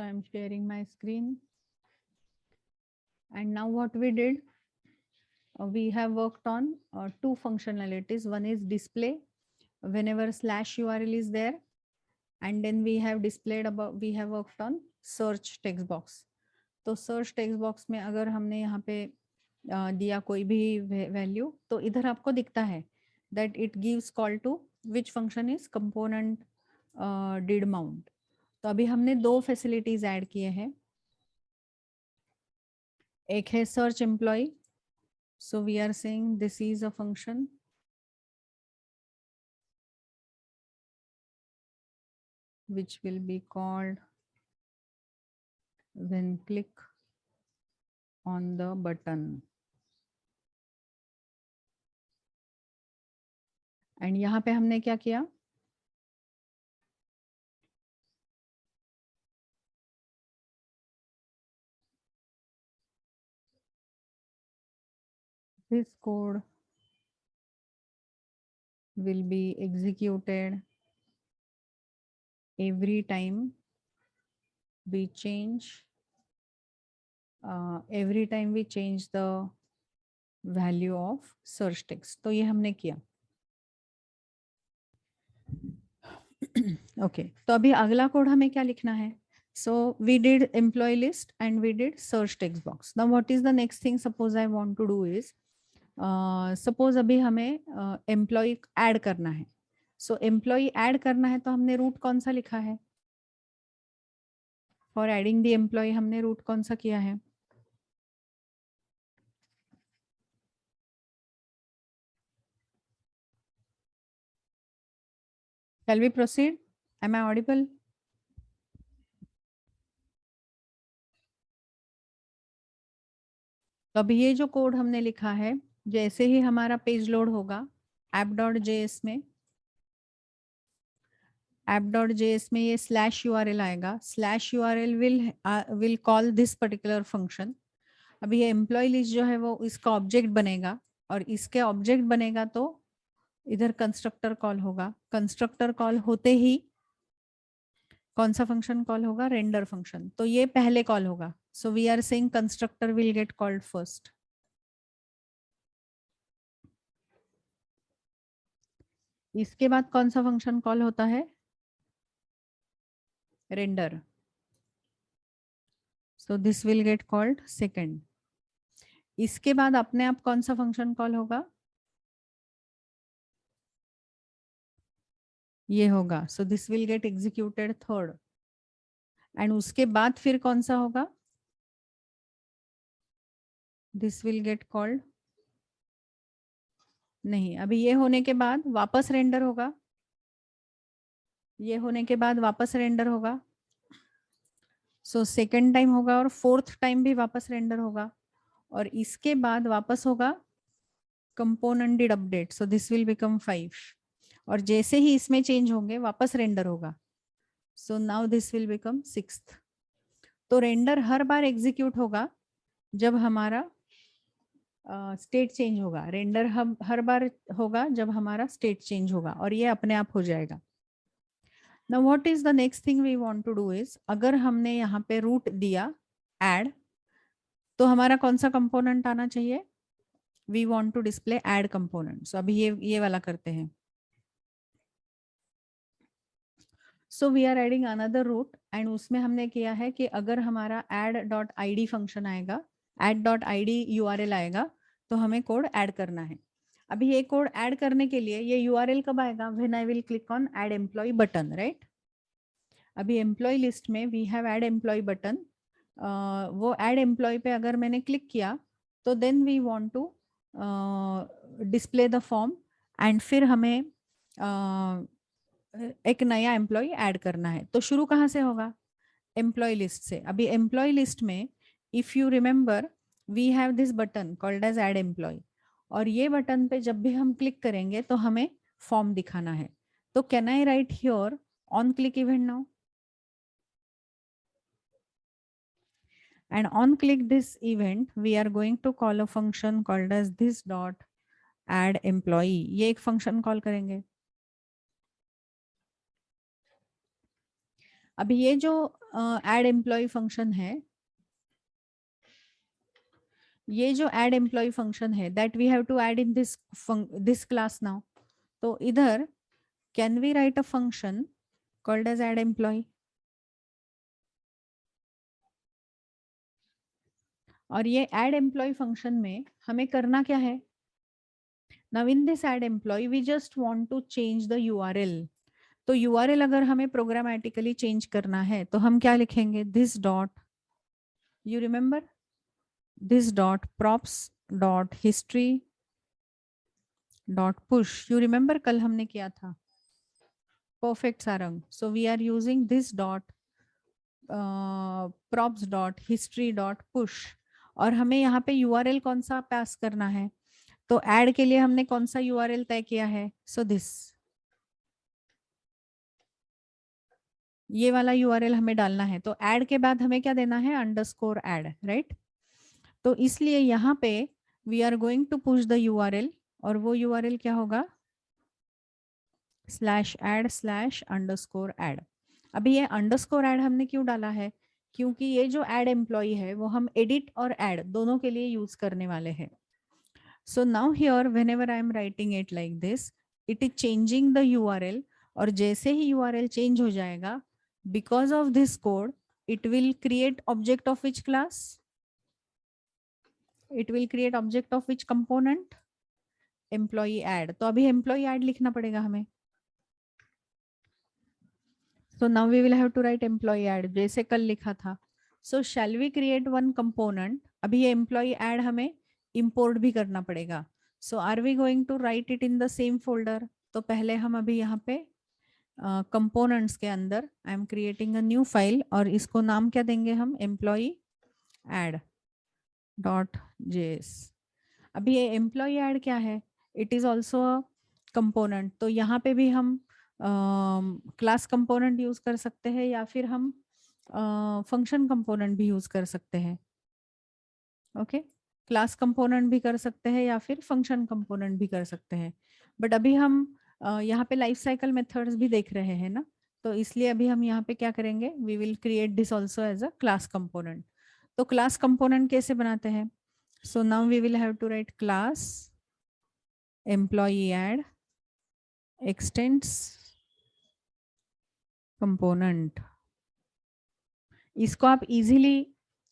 So I am sharing my screen. And now what we did, we have worked on two functionalities. One is display whenever /URL is there. And then we have worked on search text box. तो search text box में अगर हमने यहाँ पे दिया कोई भी value तो इधर आपको दिखता है that it gives call to which function is component did mount. तो अभी हमने दो फैसिलिटीज ऐड किए हैं. एक है search employee. So we are saying this is a function which will be called when click on the button. And यहाँ पे हमने क्या किया, this code will be executed every time we change the value of search text. तो ये हमने किया. Okay तो अभी अगला कोड हमें क्या लिखना है. So we did employee list and we did search text box. Now what is the next thing suppose I want to do is, suppose अभी हमें एम्प्लॉय ऐड करना है. सो एम्प्लॉय ऐड करना है तो हमने रूट कौन सा लिखा है. फॉर एडिंग द एम्प्लॉय हमने रूट कौन सा किया है. Shall we proceed? Am I audible? तो अभी ये जो कोड हमने लिखा है, जैसे ही हमारा पेज लोड होगा app.js में, app.js में ये /URL आएगा. /URL will call this particular function. अभी ये एम्प्लॉय लिस्ट जो है वो इसका ऑब्जेक्ट बनेगा और इसके ऑब्जेक्ट बनेगा तो इधर कंस्ट्रक्टर कॉल होगा. कंस्ट्रक्टर कॉल होते ही कौन सा फंक्शन कॉल होगा, रेंडर फंक्शन. तो ये पहले कॉल होगा. So we are saying constructor will get called first. इसके बाद कौन सा फंक्शन कॉल होता है, render. So this will get called second. इसके बाद अपने आप कौन सा फंक्शन कॉल होगा, ये होगा. सो this will gate executed third. And उसके बाद फिर कौन सा होगा, दिस विल गेट कॉल्ड. नहीं, अभी ये होने के बाद वापस रेंडर होगा. ये होने के बाद वापस रेंडर होगा. सो सेकेंड टाइम होगा और फोर्थ टाइम भी वापस रेंडर होगा. और इसके बाद वापस होगा component did update. So this will become 5. और जैसे ही इसमें चेंज होंगे वापस रेंडर होगा. So now this will become 6th. तो रेंडर हर बार एग्जीक्यूट होगा जब हमारा स्टेट चेंज होगा. रेंडर हर बार होगा जब हमारा स्टेट चेंज होगा और ये अपने आप हो जाएगा. Now what is the next thing we want to do is, अगर हमने यहाँ पे रूट दिया ऐड तो हमारा कौन सा कंपोनेंट आना चाहिए, we want to display add component. So अभी ये वाला करते हैं. So we are adding another route and उसमें हमने किया है कि अगर हमारा add.id फंक्शन आएगा, add.id URL आएगा तो हमें कोड ऐड करना है. अभी ये कोड ऐड करने के लिए ये URL कब आएगा, when I will click on add employee button, right. अभी एम्प्लॉय लिस्ट में we have add employee button. वो ऐड एम्प्लॉय पे अगर मैंने क्लिक किया तो then we want to display the form and फिर हमें एक नया एम्प्लॉय ऐड करना है. तो शुरू कहाँ से होगा, एम्प्लॉय लिस्ट से. अभी एम्प्लॉय लिस्ट में if you remember we have this button called as add employee. और ये बटन पे जब भी हम क्लिक करेंगे तो हमें फॉर्म दिखाना है. तो can I right here on click event now, and on click this event we are going to call a function called as this dot add employee. ये एक फंक्शन कॉल करेंगे. अभी ये जो ऐड एम्प्लॉय फंक्शन है, ये जो add employee function है that we have to add in this class now. तो इधर can we write a function called as add employee. और ये ऐड एम्प्लॉय फंक्शन में हमें करना क्या है. Now in this add employee we just want to change the URL. तो यूआरएल अगर हमें प्रोग्रामेटिकली चेंज करना है तो हम क्या लिखेंगे, this dot, you remember, this dot props dot history dot push. You remember कल हमने किया था. Perfect Sarang. So we are using this dot props dot history dot push. और हमें यहाँ पे यूआरएल कौन सा पास करना है. तो ऐड के लिए हमने कौन सा यूआरएल तय किया है. सो दिस, ये वाला यूआरएल हमें डालना है. तो ऐड के बाद हमें क्या देना है, अंडरस्कोर ऐड, राइट. तो इसलिए यहाँ पे we are going to push the URL. और वो यूआरएल क्या होगा, /add/_ऐड. अभी ये अंडरस्कोर ऐड हमने क्यों डाला है, क्योंकि ये जो ऐड एम्प्लॉय है वो हम एडिट और ऐड दोनों के लिए यूज करने वाले हैं. So now here whenever I am writing it like this, it is changing the URL. और जैसे ही यूआरएल चेंज हो जाएगा, because of this code, it will create object of which class, it will create object of which component, employee add. तो अभी employ add लिखना पड़ेगा हमें. So now we will have to write employee add जैसे कल लिखा था. So shall we create one component. अभी ये employee add हमें import भी करना पड़ेगा. So are we going to write it in the same folder. तो पहले हम अभी यहाँ पे components के अंदर I am creating a new file और इसको नाम क्या देंगे हम, employee add .js. अभी ये employee add क्या है, it is also a component. तो यहाँ पे भी हम क्लास कंपोनेंट यूज कर सकते हैं या फिर हम फंक्शन कंपोनेंट भी यूज कर सकते हैं. ओके, क्लास कंपोनेंट भी कर सकते हैं या फिर फंक्शन कंपोनेंट भी कर सकते हैं. बट अभी हम यहाँ पे लाइफ साइकिल मेथड्स भी देख रहे हैं ना, तो इसलिए अभी हम यहाँ पे क्या करेंगे, we will create this also as a class component. तो क्लास कंपोनेंट कैसे बनाते हैं. So now we will have to write class employee add extends component. इसको आप इजीली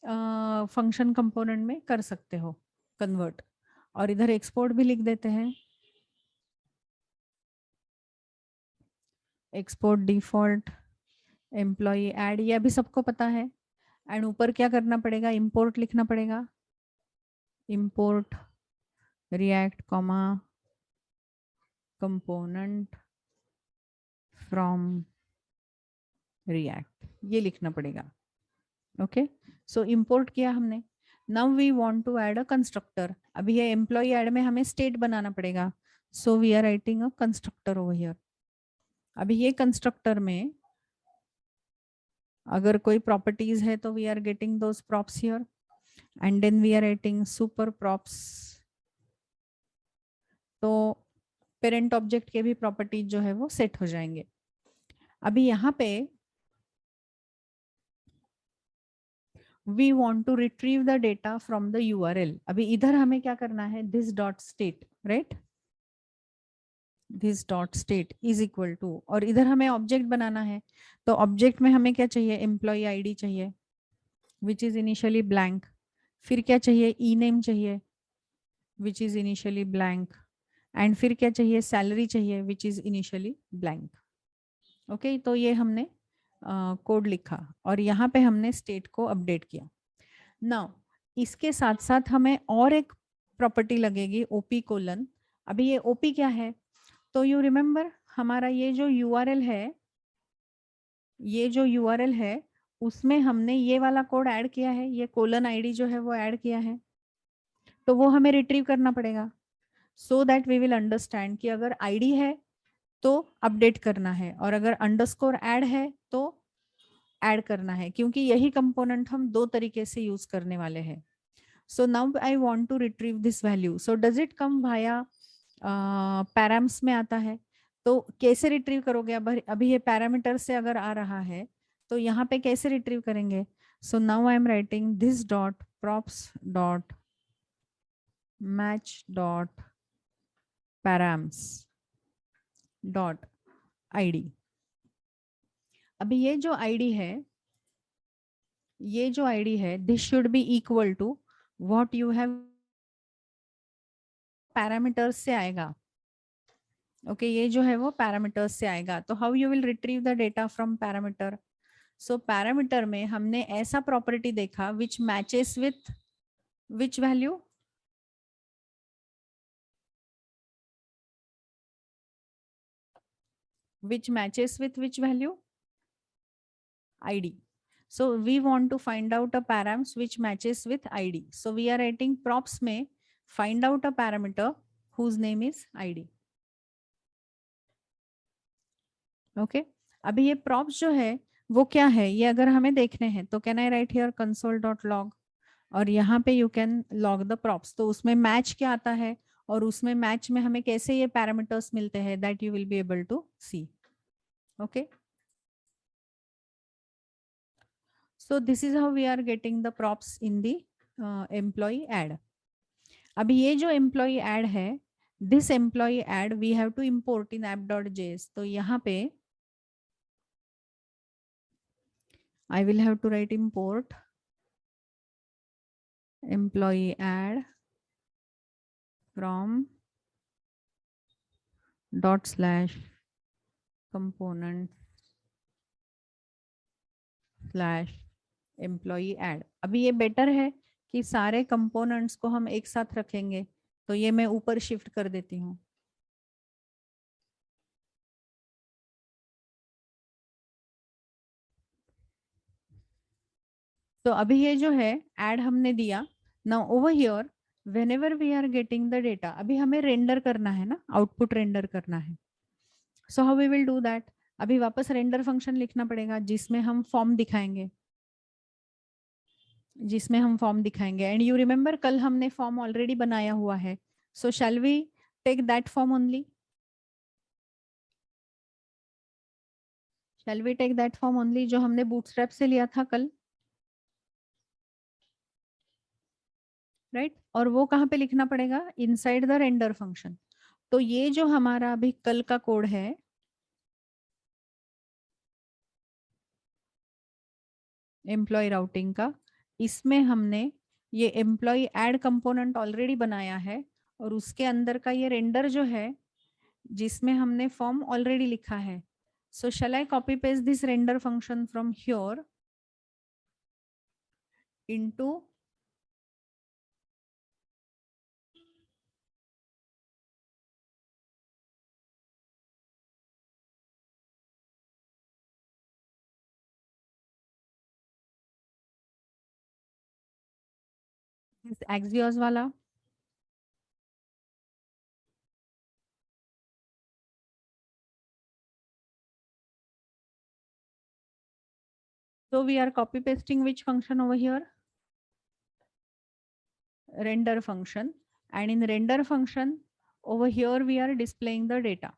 फंक्शन कंपोनेंट में कर सकते हो कन्वर्ट. और इधर एक्सपोर्ट भी लिख देते हैं, एक्सपोर्ट डिफॉल्ट एम्प्लॉय ऐड, ये अभी सबको पता है. एंड ऊपर क्या करना पड़ेगा, इंपोर्ट लिखना पड़ेगा, import React comma component from React, ये लिखना पड़ेगा. ओके, सो इंपोर्ट किया हमने. Now we want to add a constructor. अभी ये एम्प्लॉय ऐड में हमें स्टेट बनाना पड़ेगा. So we are writing a constructor over here. अभी ये कंस्ट्रक्टर में अगर कोई प्रॉपर्टीज है तो we are getting those props here. And then we are writing super props. तो पेरेंट ऑब्जेक्ट के भी प्रॉपर्टीज जो है वो सेट हो जाएंगे. अभी यहाँ पे we want to retrieve the data from the URL. अभी इधर हमें क्या करना है, this dot state, right? this dot state is equal to, और इधर हमें ऑब्जेक्ट बनाना है. तो ऑब्जेक्ट में हमें क्या चाहिए, एम्प्लॉय आईडी चाहिए which is initially blank. फिर क्या चाहिए, ई नेम चाहिए which is initially blank. And फिर क्या चाहिए, सैलरी चाहिए which is initially blank. Okay, तो ये हमने कोड लिखा और यहाँ पे हमने स्टेट को अपडेट किया. नाउ इसके साथ साथ हमें और एक प्रॉपर्टी लगेगी, ओपी कोलन. अभी ये ओपी क्या है, तो यू रिमेम्बर हमारा ये जो यूआरएल है, ये जो यूआरएल है उसमें हमने ये वाला कोड ऐड किया है, ये कोलन आईडी जो है वो ऐड किया है. तो वो हमें रिट्रीव करना पड़ेगा. So that we will understand कि अगर आईडी है तो अपडेट करना है और अगर अंडरस्कोर ऐड है तो ऐड करना है, क्योंकि यही कंपोनेंट हम दो तरीके से यूज करने वाले हैं. So now I want to retrieve this value. So does it come via params में आता है. तो कैसे रिट्रीव करोगे, अभी ये पैरामीटर से अगर आ रहा है तो यहाँ पे कैसे रिट्रीव करेंगे? So now I am writing this dot props dot match dot params dot ID. अभी ये जो आईडी है this should be equal to what you have parameters से आएगा। ओके ये जो है वो पैरामीटर्स से आएगा। तो how you will retrieve the data from parameter? So parameter में हमने ऐसा प्रॉपर्टी देखा which matches with which value? which matches with which value? ID. So we want to find out a params which matches with ID. So we are writing props में find out a parameter whose name is ID. Okay. अभी ये props जो है वो क्या है ये अगर हमें देखने हैं तो can I write here console.log और यहाँ पे you can log the props। तो उसमें match क्या आता है और उसमें match में हमें कैसे ये parameters मिलते हैं that you will be able to see. Okay. So this is how we are getting the props in the employee add. अभी ये जो employee add है this employee add we have to import in app.js। तो यहाँ पे I will have to write import employee add from dot slash component slash employee add। अभी ये better है कि सारे कंपोनेंट्स को हम एक साथ रखेंगे तो ये मैं ऊपर शिफ्ट कर देती हूँ। तो अभी ये जो है ऐड हमने दिया। Now over here whenever we are getting the data अभी हमें रेंडर करना है ना आउटपुट रेंडर करना है। So how we will do that? अभी वापस रेंडर फंक्शन लिखना पड़ेगा जिसमें हम फॉर्म दिखाएंगे एंड यू रिमेंबर कल हमने फॉर्म ऑलरेडी बनाया हुआ है। So shall we take that form only? Shall we take that form only जो हमने बूटस्ट्रैप से लिया था कल? राइट और वो कहाँ पे लिखना पड़ेगा? Inside the render function. तो ये जो हमारा अभी कल का कोड है एम्प्लॉय राउटिंग का इसमें हमने ये एम्प्लॉय ऐड कंपोनेंट ऑलरेडी बनाया है और उसके अंदर का ये रेंडर जो है जिसमें हमने फॉर्म ऑलरेडी लिखा है। So shall I copy paste this render function from here into this Axios वाला? So we are copy pasting which function over here? Render function. And in render function over here we are displaying the data.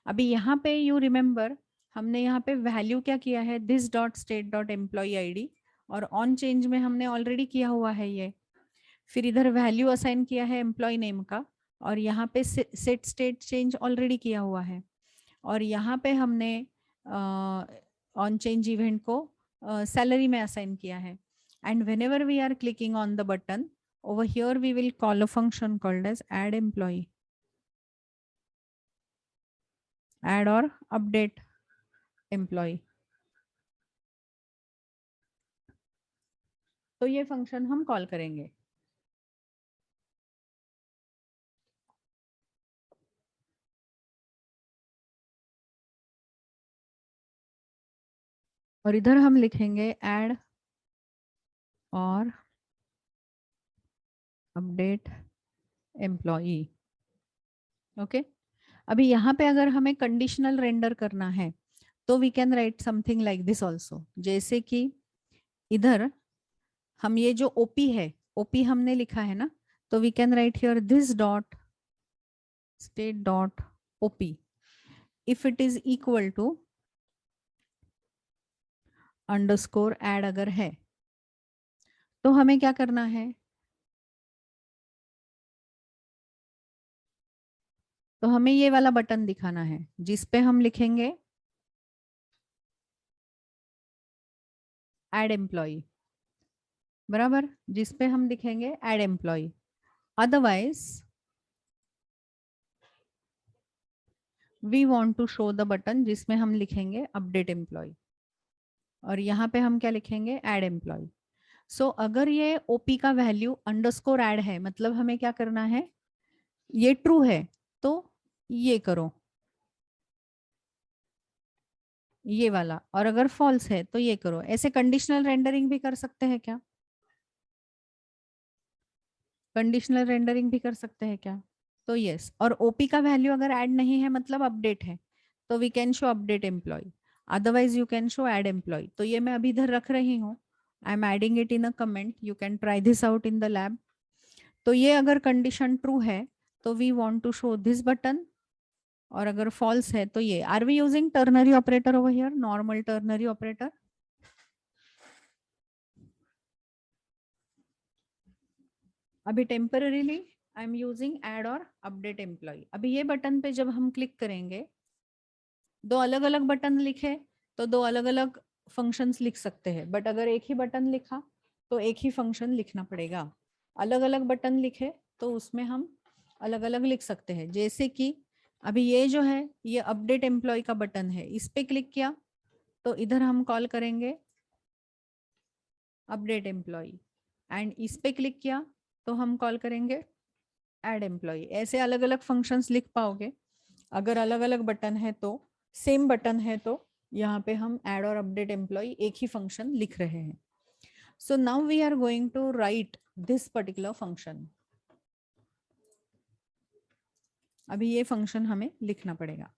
अभी यहाँ पे you remember हमने यहाँ पे value क्या किया है this dot state dot employee id और ऑन चेंज में हमने ऑलरेडी किया हुआ है ये। फिर इधर वैल्यू असाइन किया है एम्प्लॉय नेम का और यहाँ पे सेट स्टेट चेंज ऑलरेडी किया हुआ है और यहाँ पे हमने ऑन चेंज इवेंट को सैलरी में असाइन किया है। And whenever we are clicking on the button over here we will call a function called as add employee, add or update employee। तो ये फंक्शन हम कॉल करेंगे। और इधर हम लिखेंगे add और अपडेट एम्प्लॉई। ओके अभी यहाँ पे अगर हमें कंडीशनल रेंडर करना है तो we can write something like this also. जैसे कि इधर हम ये जो ओपी है ओपी हमने लिखा है ना तो we can write here this dot state dot OP if it is equal to underscore add अगर है तो हमें क्या करना है, तो हमें ये वाला बटन दिखाना है जिस पे हम लिखेंगे ऐड एम्प्लॉय, बराबर, जिस पे हम लिखेंगे add employee. Otherwise we want to show the button जिसमें हम लिखेंगे अपडेट एम्प्लॉय, और यहाँ पे हम क्या लिखेंगे, ऐड एम्प्लॉय। सो अगर ये ओपी का वैल्यू अंडरस्कोर ऐड है, मतलब हमें क्या करना है, ये ट्रू है तो ये करो, ये वाला, और अगर फॉल्स है तो ये करो। ऐसे कंडीशनल रेंडरिंग भी कर सकते हैं क्या, कंडीशनल रेंडरिंग भी कर सकते हैं क्या, तो यस। और ओपी का वैल्यू अगर ऐड नहीं है मतलब अपडेट है, तो we can show update employee, otherwise you can show add employee. तो ये मैं अभी इधर रख रही हूँ, I am adding it in a comment, you can try this out in the lab. तो ये अगर कंडीशन ट्रू है तो we want to show this button, और अगर फॉल्स है तो ये। Are we using ternary operator over here, normal ternary operator? अभी temporarily I am using add और अपडेट एम्प्लॉय। अभी ये बटन पे जब हम क्लिक करेंगे, दो अलग अलग बटन लिखे तो दो अलग अलग फंक्शंस लिख सकते हैं, बट अगर एक ही बटन लिखा तो एक ही फंक्शन लिखना पड़ेगा। अलग अलग बटन लिखे तो उसमें हम अलग अलग लिख सकते हैं। जैसे कि अभी ये जो है ये अपडेट एम्प्लॉय का बटन है, इस पे क्लिक किया तो इधर हम कॉल करेंगे अपडेट एम्प्लॉय, एंड इस पे क्लिक किया तो हम कॉल करेंगे ऐड एम्प्लॉय। ऐसे अलग अलग फंक्शंस लिख पाओगे। अगर अलग अलग बटन है तो, सेम बटन है तो यहाँ पे हम ऐड और अपडेट एम्प्लॉय एक ही फंक्शन लिख रहे हैं। So now we are going to write this particular function. अभी ये फंक्शन हमें लिखना पड़ेगा।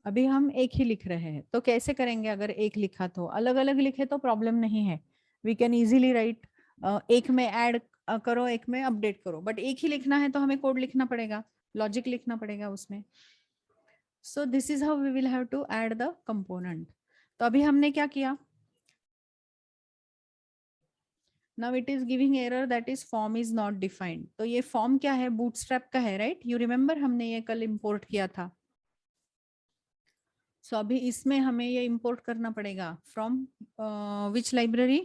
अभी हम एक ही लिख रहे हैं तो कैसे करेंगे, अगर एक लिखा तो, अलग अलग लिखे तो प्रॉब्लम नहीं है, वी कैन इजीली राइट, एक में ऐड करो एक में अपडेट करो, बट एक ही लिखना है तो हमें कोड लिखना पड़ेगा, लॉजिक लिखना पड़ेगा उसमें। So this is how we will have to add the component. तो अभी हमने क्या किया, now it is giving error that is form is not defined. तो ये फॉर्म क्या है, बूटस्ट्रैप का है, राइट, यू रिमेम्बर हमने ये कल इंपोर्ट किया था। सो अभी इसमें हमें ये इंपोर्ट करना पड़ेगा from which library,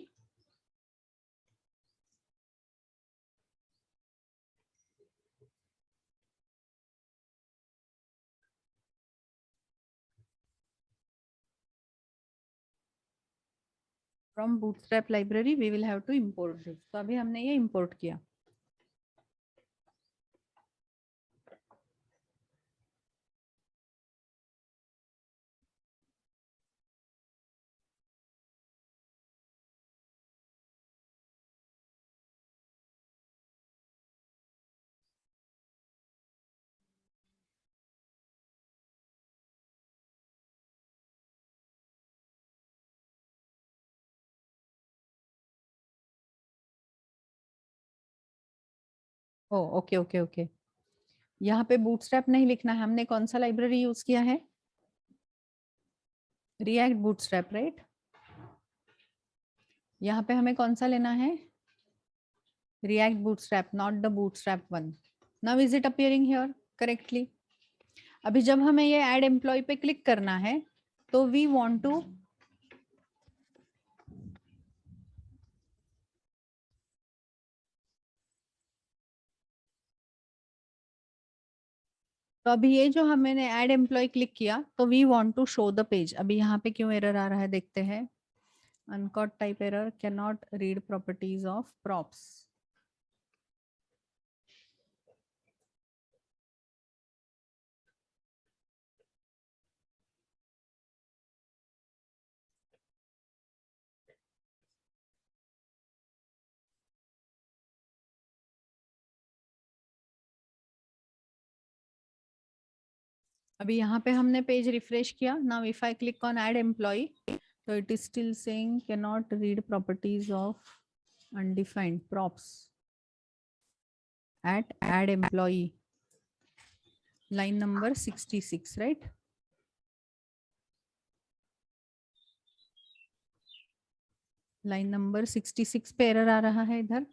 from Bootstrap library we will have to import this. तो अभी हमने ये इंपोर्ट किया। ओ ओके ओके ओके, यहाँ पे बूटस्ट्रैप नहीं लिखना है, हमने कौन सा लाइब्रेरी यूज किया है, रिएक्ट बूटस्ट्रैप, राइट। यहाँ पे हमें कौन सा लेना है, react bootstrap, not the bootstrap one. Now is it appearing here correctly. अभी जब हमें ये ऐड एम्प्लॉय पे क्लिक करना है तो वी वांट टू, तो अभी ये जो हमने ऐड एम्प्लॉय क्लिक किया तो we want to show the page. अभी यहाँ पे क्यों एरर आ रहा है देखते हैं, uncaught type error, can not read properties of props. अभी यहाँ पे हमने पेज रिफ्रेश किया, now if I click on add employee So it is still saying cannot read properties of undefined props at add employee. Line number 66, right? Line number 66 पे error आ रहा है इधर.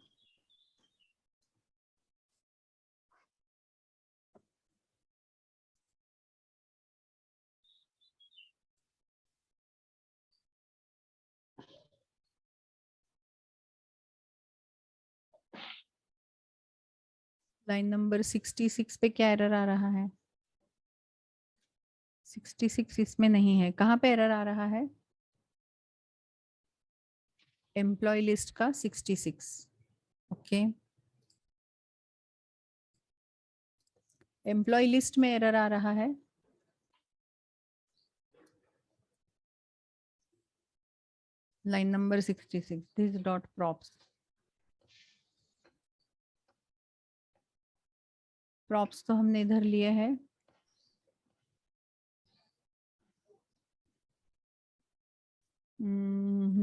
लाइन नंबर 66 पे क्या error आ रहा है? 66 इसमें नहीं है. कहाँ पे एरर आ रहा है? एम्प्लॉय लिस्ट का 66. ओके. एम्प्लॉय लिस्ट में एरर आ रहा है. Line number 66 this dot props. Props तो हमने इधर लिए हैं.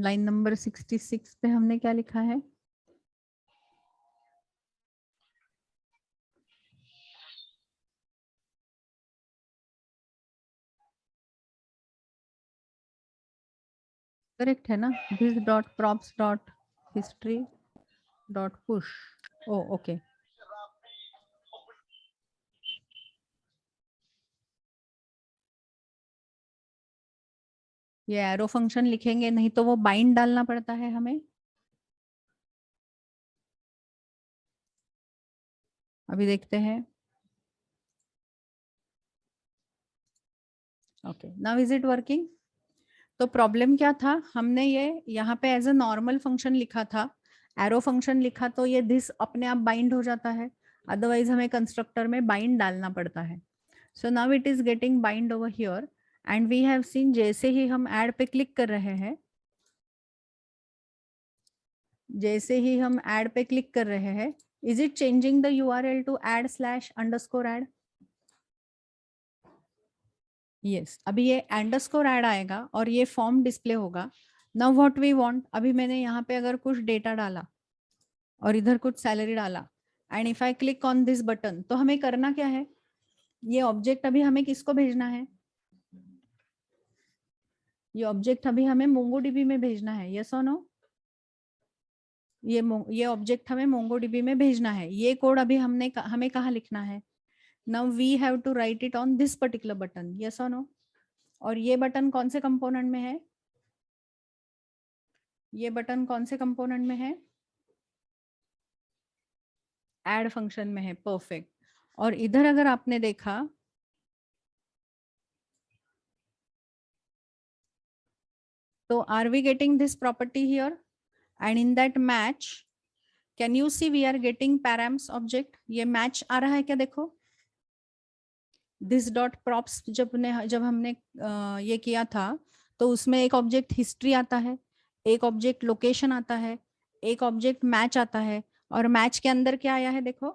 लाइन नंबर 66 पे हमने क्या लिखा है? करेक्ट है ना? This dot props dot history dot push. Oh okay. ये एरो फंक्शन लिखेंगे, नहीं तो वो बाइंड डालना पड़ता है हमें. अभी देखते हैं. Okay, now is it working? तो प्रॉब्लम क्या था? हमने ये यहाँ पे एज अ नॉर्मल फंक्शन लिखा था. एरो फंक्शन लिखा तो ये दिस अपने आप बाइंड हो जाता है. अदरवाइज हमें कंस्ट्रक्टर में बाइंड डालना पड़ता है. So now it is getting bind over here. And we have seen जैसे ही हम ऐड पे क्लिक कर रहे हैं, जैसे ही हम ऐड पे क्लिक कर रहे हैं, is it changing the URL to add/_add? Yes. अभी ये अंडरस्कोर ऐड आएगा और ये फॉर्म डिस्प्ले होगा. नाउ व्हाट वी वांट, अभी मैंने यहाँ पे अगर कुछ डेटा डाला और इधर कुछ सैलरी डाला and if I click on this button, तो हमें करना क्या है? ये ऑब्जेक्ट अभी हमें किसको भेजना है? ये ऑब्जेक्ट अभी हमें मोंगोडीबी में भेजना है. यस और नो? ये ऑब्जेक्ट हमें मोंगोडीबी में भेजना है. ये कोड अभी हमें कहाँ लिखना है? Now we have to write it on this particular button. Yes और नो? और ये बटन कौन से कंपोनेंट में है? ये बटन कौन से कंपोनेंट में है? ऐड फंक्शन में है. परफेक्ट. और इधर अगर आपने देखा, तो are we getting this property here? And in that match can you see we are getting params object. ये मैच आ रहा है क्या? देखो, दिस डॉट प्रॉप्स जब हमने ये किया था, तो उसमें एक ऑब्जेक्ट हिस्ट्री आता है, एक ऑब्जेक्ट लोकेशन आता है, एक ऑब्जेक्ट मैच आता है. और मैच के अंदर क्या आया है? देखो,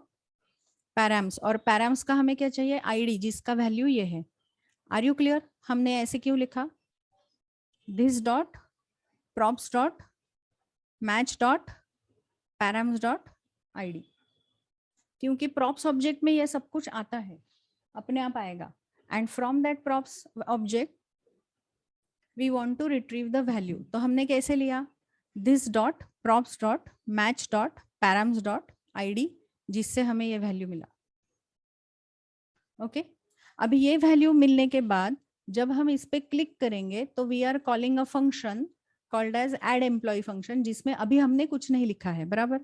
पैराम्स. और पैराम्स का हमें क्या चाहिए? आईडी, जिसका वैल्यू ये है. Are you clear? हमने ऐसे क्यों लिखा? This dot props dot match dot params dot ID. क्योंकि प्रॉप्स ऑब्जेक्ट में ये सब कुछ आता है, अपने आप आएगा. And from that props object we want to retrieve the value. तो हमने कैसे लिया? This dot props dot match dot params dot ID, जिससे हमें ये वैल्यू मिला. ओके. अभी ये वैल्यू मिलने के बाद जब हम इस पे क्लिक करेंगे, तो we are calling a function called as add employee function, जिसमें अभी हमने कुछ नहीं लिखा है. बराबर?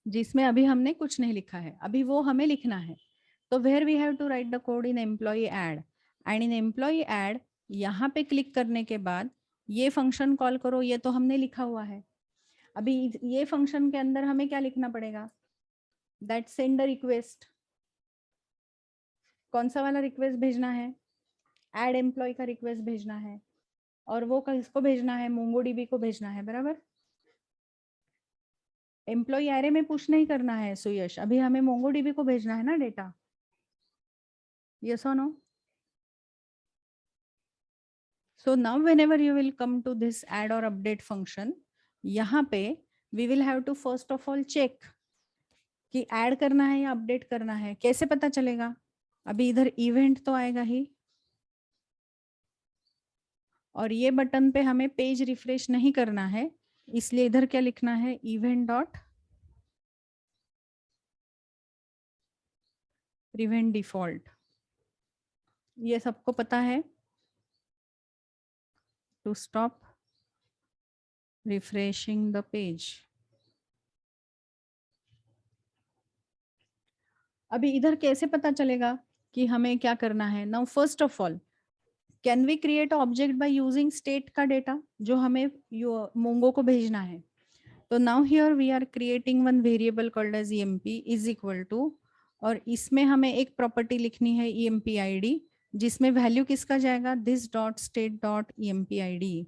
जिसमें अभी हमने कुछ नहीं लिखा है, अभी वो हमें लिखना है. तो where we have to write the code in employee add. And in employee add यहाँ पे क्लिक करने के बाद ये फंक्शन कॉल करो. ये तो हमने लिखा हुआ है. अभी ये फंक्शन के अंदर हमें क्या लिखना पड़ेगा? That send request. कौन सा वाला रिक्वेस्ट भेजना है? ऐड एम्प्लॉय का रिक्वेस्ट भेजना है. और वो किसको भेजना है? मोंगोडीबी को भेजना है. बराबर? एम्प्लॉय एरे में पुश नहीं करना है सुयश, अभी हमें मोंगोडीबी को भेजना है ना डेटा. यस और no? So now whenever you will come to this add or update function, यहाँ पे we will have to first of all check कि ऐड करना है या अपडेट करना है. कैसे पता चलेगा? अभी इधर इवेंट तो आएगा ही, और ये बटन पे हमें पेज रिफ्रेश नहीं करना है, इसलिए इधर क्या लिखना है? Event dot prevent default. ये सबको पता है. To stop refreshing the page. अभी इधर कैसे पता चलेगा कि हमें क्या करना है? Now first of all, can we create object by using state का डेटा जो हमें मोंगो को भेजना है? तो now here we are creating one variable called as emp is equal to, और इसमें हमें एक प्रॉपर्टी लिखनी है emp id, जिसमें वैल्यू किसका जाएगा? This dot state dot emp id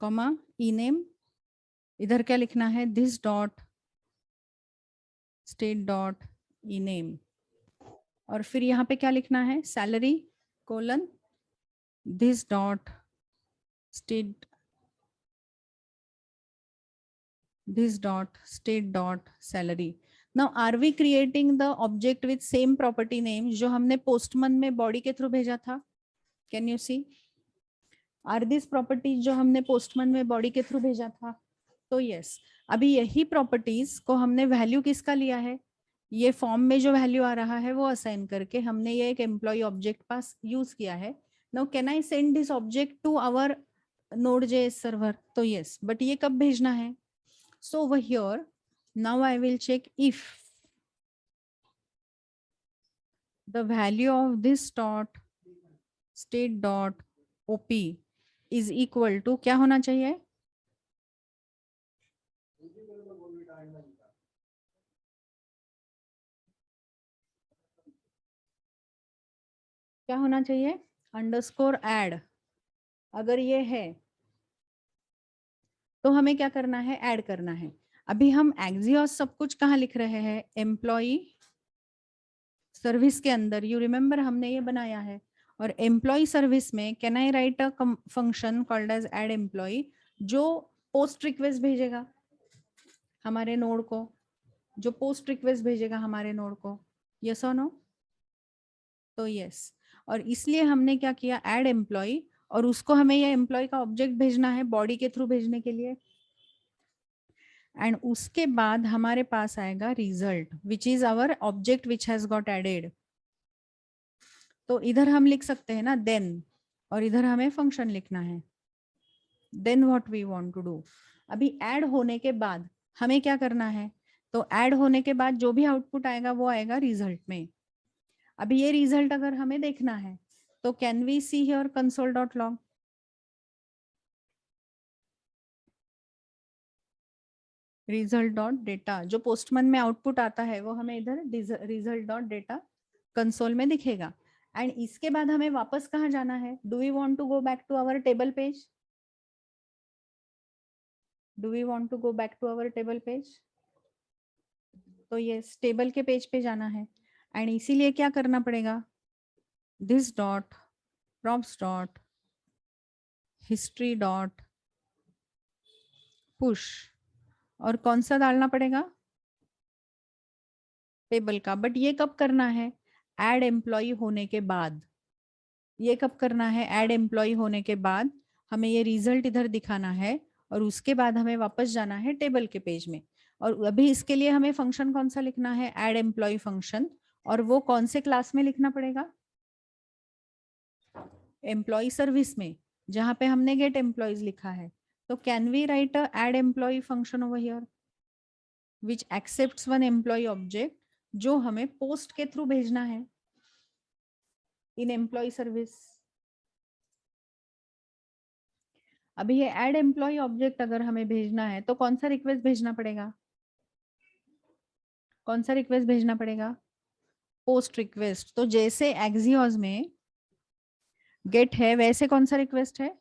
comma ename. इधर क्या लिखना है? This dot state dot ename. और फिर यहाँ पे क्या लिखना है? Salary colon this dot state dot salary. Now are we creating the object with same property name जो हमने postman में body के through भेजा था? Can you see? Are these properties जो हमने postman में body के through भेजा था? तो yes, अभी यही properties को हमने value किसका लिया है? ये फॉर्म में जो वैल्यू आ रहा है वो असाइन करके हमने ये एक एम्प्लॉय ऑब्जेक्ट पास यूज किया है. Now can I send this object to our Node.js server? तो यस, बट ये कब भेजना है? So over here now I will check if the value of this dot state dot OP is equal to क्या होना चाहिए? क्या होना चाहिए? Underscore add. अगर ये है तो हमें क्या करना है? ऐड करना है. अभी हम Axios सब कुछ कहाँ लिख रहे हैं? एम्प्लॉई सर्विस के अंदर. यू रिमेम्बर हमने ये बनाया है. और एम्प्लॉय सर्विस में can I write a function called as add employee जो पोस्ट रिक्वेस्ट भेजेगा हमारे नोड को, जो पोस्ट रिक्वेस्ट भेजेगा हमारे नोड को. यस और नो? तो यस. और इसलिए हमने क्या किया? ऐड एम्प्लॉय, और उसको हमें ये एम्प्लॉय का ऑब्जेक्ट भेजना है बॉडी के थ्रू भेजने के लिए. एंड उसके बाद हमारे पास आएगा result which is our object which has got added. तो इधर हम लिख सकते हैं ना देन, और इधर हमें फंक्शन लिखना है. Then what we want to do. अभी ऐड होने के बाद हमें क्या करना है? तो ऐड होने के बाद जो भी आउटपुट आएगा वो आएगा रिजल्ट में. अभी ये रिजल्ट अगर हमें देखना है तो can we see here console dot log. Result dot data, जो पोस्टमैन में आउटपुट आता है वो हमें इधर रिजल्ट डॉट डेटा कंसोल में दिखेगा. एंड इसके बाद हमें वापस कहाँ जाना है? Do we want to go back to our table page? Do we want to go back to our table page? तो ये टेबल के पेज पे जाना है. एंड इसीलिए क्या करना पड़ेगा? This dot props dot history dot push. और कौन सा डालना पड़ेगा? टेबल का. बट ये कब करना है? ऐड एम्प्लॉय होने के बाद. ये कब करना है? ऐड एम्प्लॉय होने के बाद हमें ये रिजल्ट इधर दिखाना है, और उसके बाद हमें वापस जाना है टेबल के पेज में. और अभी इसके लिए हमें फंक्शन कौन सा लिखना है? Add employee function. और वो कौन से क्लास में लिखना पड़ेगा? एम्प्लॉय सर्विस में, जहां पे हमने गेट एम्प्लॉयज लिखा है. तो can we write a add employee function over here which accepts one employee object जो हमें पोस्ट के थ्रू भेजना है इन एम्प्लॉय सर्विस. अभी ये ऐड एम्प्लॉय ऑब्जेक्ट अगर हमें भेजना है तो कौन सा रिक्वेस्ट भेजना पड़ेगा? कौन सा रिक्वेस्ट भेजना पड़ेगा? Post request. तो जैसे Axios में गेट है वैसे कौन सा रिक्वेस्ट है?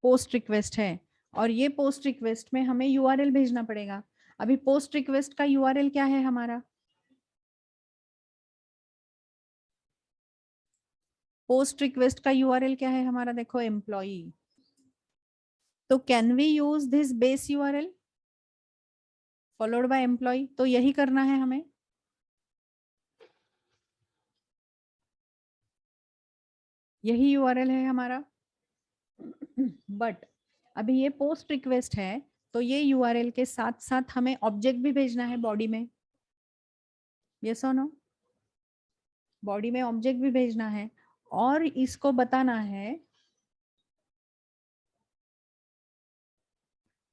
पोस्ट रिक्वेस्ट है. और ये पोस्ट रिक्वेस्ट में हमें URL भेजना पड़ेगा. अभी पोस्ट रिक्वेस्ट का URL क्या है हमारा? पोस्ट रिक्वेस्ट का यूआरएल क्या है हमारा, देखो एम्प्लॉई। तो can we use this base URL followed by employee, तो यही करना है हमें। यही यूआरएल है हमारा। बट अभी ये पोस्ट रिक्वेस्ट है, तो ये यूआरएल के साथ साथ हमें ऑब्जेक्ट भी भेजना है बॉडी में। यस और नो? बॉडी में ऑब्जेक्ट भी भेजना है और इसको बताना है,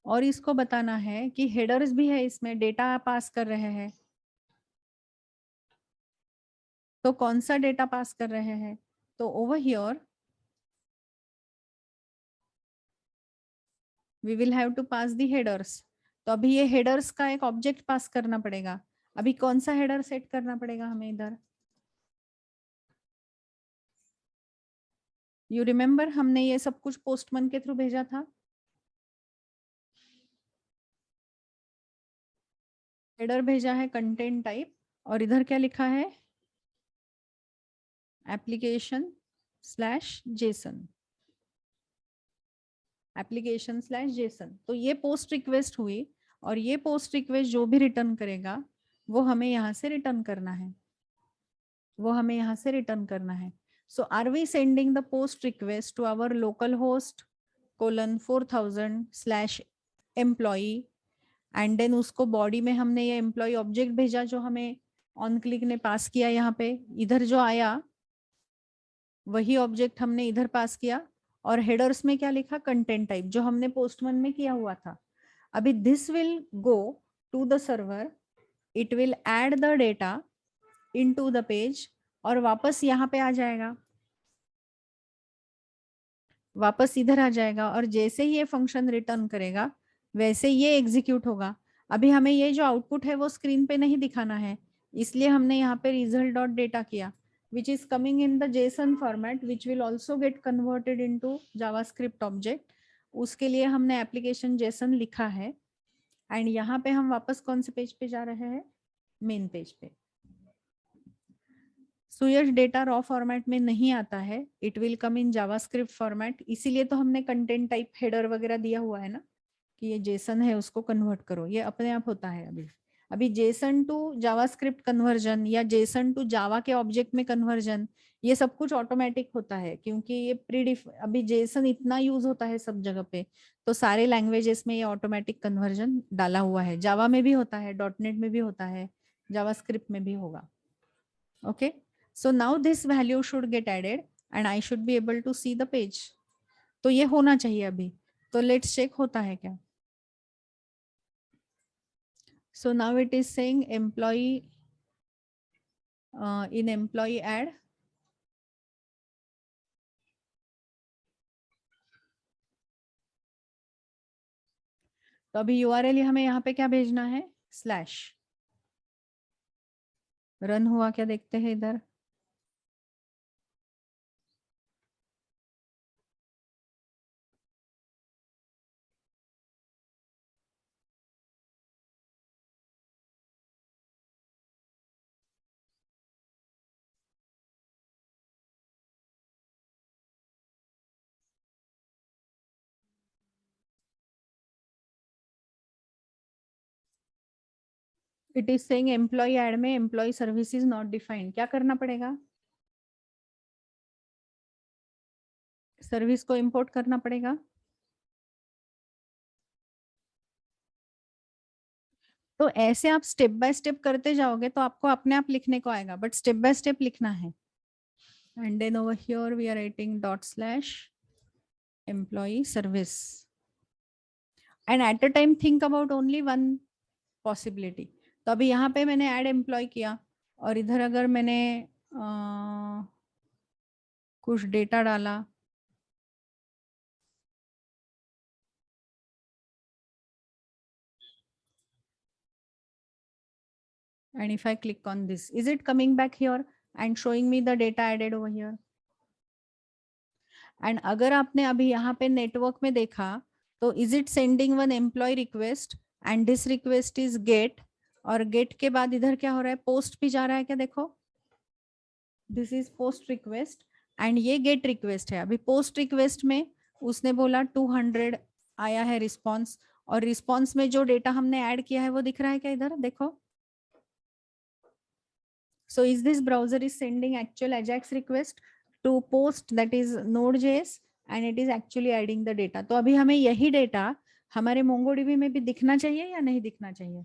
और इसको बताना है कि हेडर्स भी है, इसमें डेटा पास कर रहे हैं। तो कौन सा डेटा पास कर रहे हैं, तो over here we will have to pass the headers. तो अभी ये हेडर्स का एक ऑब्जेक्ट पास करना पड़ेगा। अभी कौन सा हेडर सेट करना पड़ेगा हमें इधर, यू रिमेम्बर हमने ये सब कुछ पोस्टमैन के थ्रू भेजा था। हेडर भेजा है कंटेंट टाइप, और इधर क्या लिखा है, application slash Jason, application slash Jason. तो ये पोस्ट रिक्वेस्ट हुई, और ये पोस्ट रिक्वेस्ट जो भी रिटर्न करेगा वो हमें यहाँ से रिटर्न करना है, वो हमें यहाँ से रिटर्न करना है। So are we sending the post request to our local host :4000/employee, and then उसको बॉडी में हमने ये एम्प्लॉय ऑब्जेक्ट भेजा जो हमें ऑन क्लिक ने पास किया। यहाँ पे इधर जो आया वही ऑब्जेक्ट हमने इधर पास किया, और हेडर्स में क्या लिखा, कंटेंट टाइप, जो हमने पोस्टमैन में किया हुआ था। अभी this will go to the server, it will add the data into the page, और वापस यहाँ पे आ जाएगा, वापस इधर आ जाएगा, और जैसे ही ये फंक्शन रिटर्न करेगा वैसे ये एग्जीक्यूट होगा। अभी हमें ये जो आउटपुट है वो स्क्रीन पे नहीं दिखाना है, इसलिए हमने यहाँ पे result डॉट डेटा किया, which is coming in the JSON format, which will also get converted into JavaScript object। उसके लिए हमने एप्लीकेशन JSON लिखा है, एंड यहाँ पे हम वापस कौन से पेज पे जा रहे हैं, मेन पेज पे। सुयश डेटा रॉ फॉर्मेट में नहीं आता है, it will come in JavaScript format, इसीलिए तो हमने कंटेंट टाइप हेडर वगैरह दिया हुआ है ना, कि ये जेसन है उसको कन्वर्ट करो, ये अपने आप होता है। अभी जेसन टू जावास्क्रिप्ट कन्वर्जन या जेसन टू जावा के ऑब्जेक्ट में कन्वर्जन, ये सब कुछ ऑटोमेटिक होता है, क्योंकि ये अभी जेसन इतना यूज होता है सब जगह पे, तो सारे लैंग्वेजेस में ये ऑटोमेटिक कन्वर्जन डाला हुआ है। जावा में भी होता है, डॉटनेट में भी होता है, जावास्क्रिप्ट में भी होगा। Okay, so now this value should get added and I should be able to see the page। तो ये होना चाहिए अभी, तो let's check होता है क्या। So now it is saying employee in employee add, तो अभी URL हमें यहाँ पे क्या भेजना है, स्लैश। रन हुआ क्या देखते हैं इधर, it is saying employee add में employee service is not defined. क्या करना पड़ेगा, सर्विस को इंपोर्ट करना पड़ेगा। तो ऐसे आप स्टेप बाय स्टेप करते जाओगे तो आपको अपने आप लिखने को आएगा, बट स्टेप बाय स्टेप लिखना है। And then over here we are writing ./employee service, and at a time think about only one possibility. तो अभी यहाँ पे मैंने ऐड एम्प्लॉय किया, और इधर अगर मैंने कुछ डेटा डाला, and if I click on this, is it coming back here and showing me the data added over here? And अगर आपने अभी यहाँ पे नेटवर्क में देखा तो is it sending one employee request and this request is get, और get के बाद इधर क्या हो रहा है, पोस्ट भी जा रहा है क्या, देखो this is post request and ये गेट रिक्वेस्ट है। अभी पोस्ट रिक्वेस्ट में उसने बोला 200 आया है रिस्पॉन्स, और रिस्पॉन्स में जो डेटा हमने ऐड किया है वो दिख रहा है क्या? इधर देखो। So is this browser is sending actual AJAX request to post that is Node.js and it is actually adding the data. तो अभी हमें यही डेटा हमारे MongoDB में भी दिखना चाहिए या नहीं दिखना चाहिए?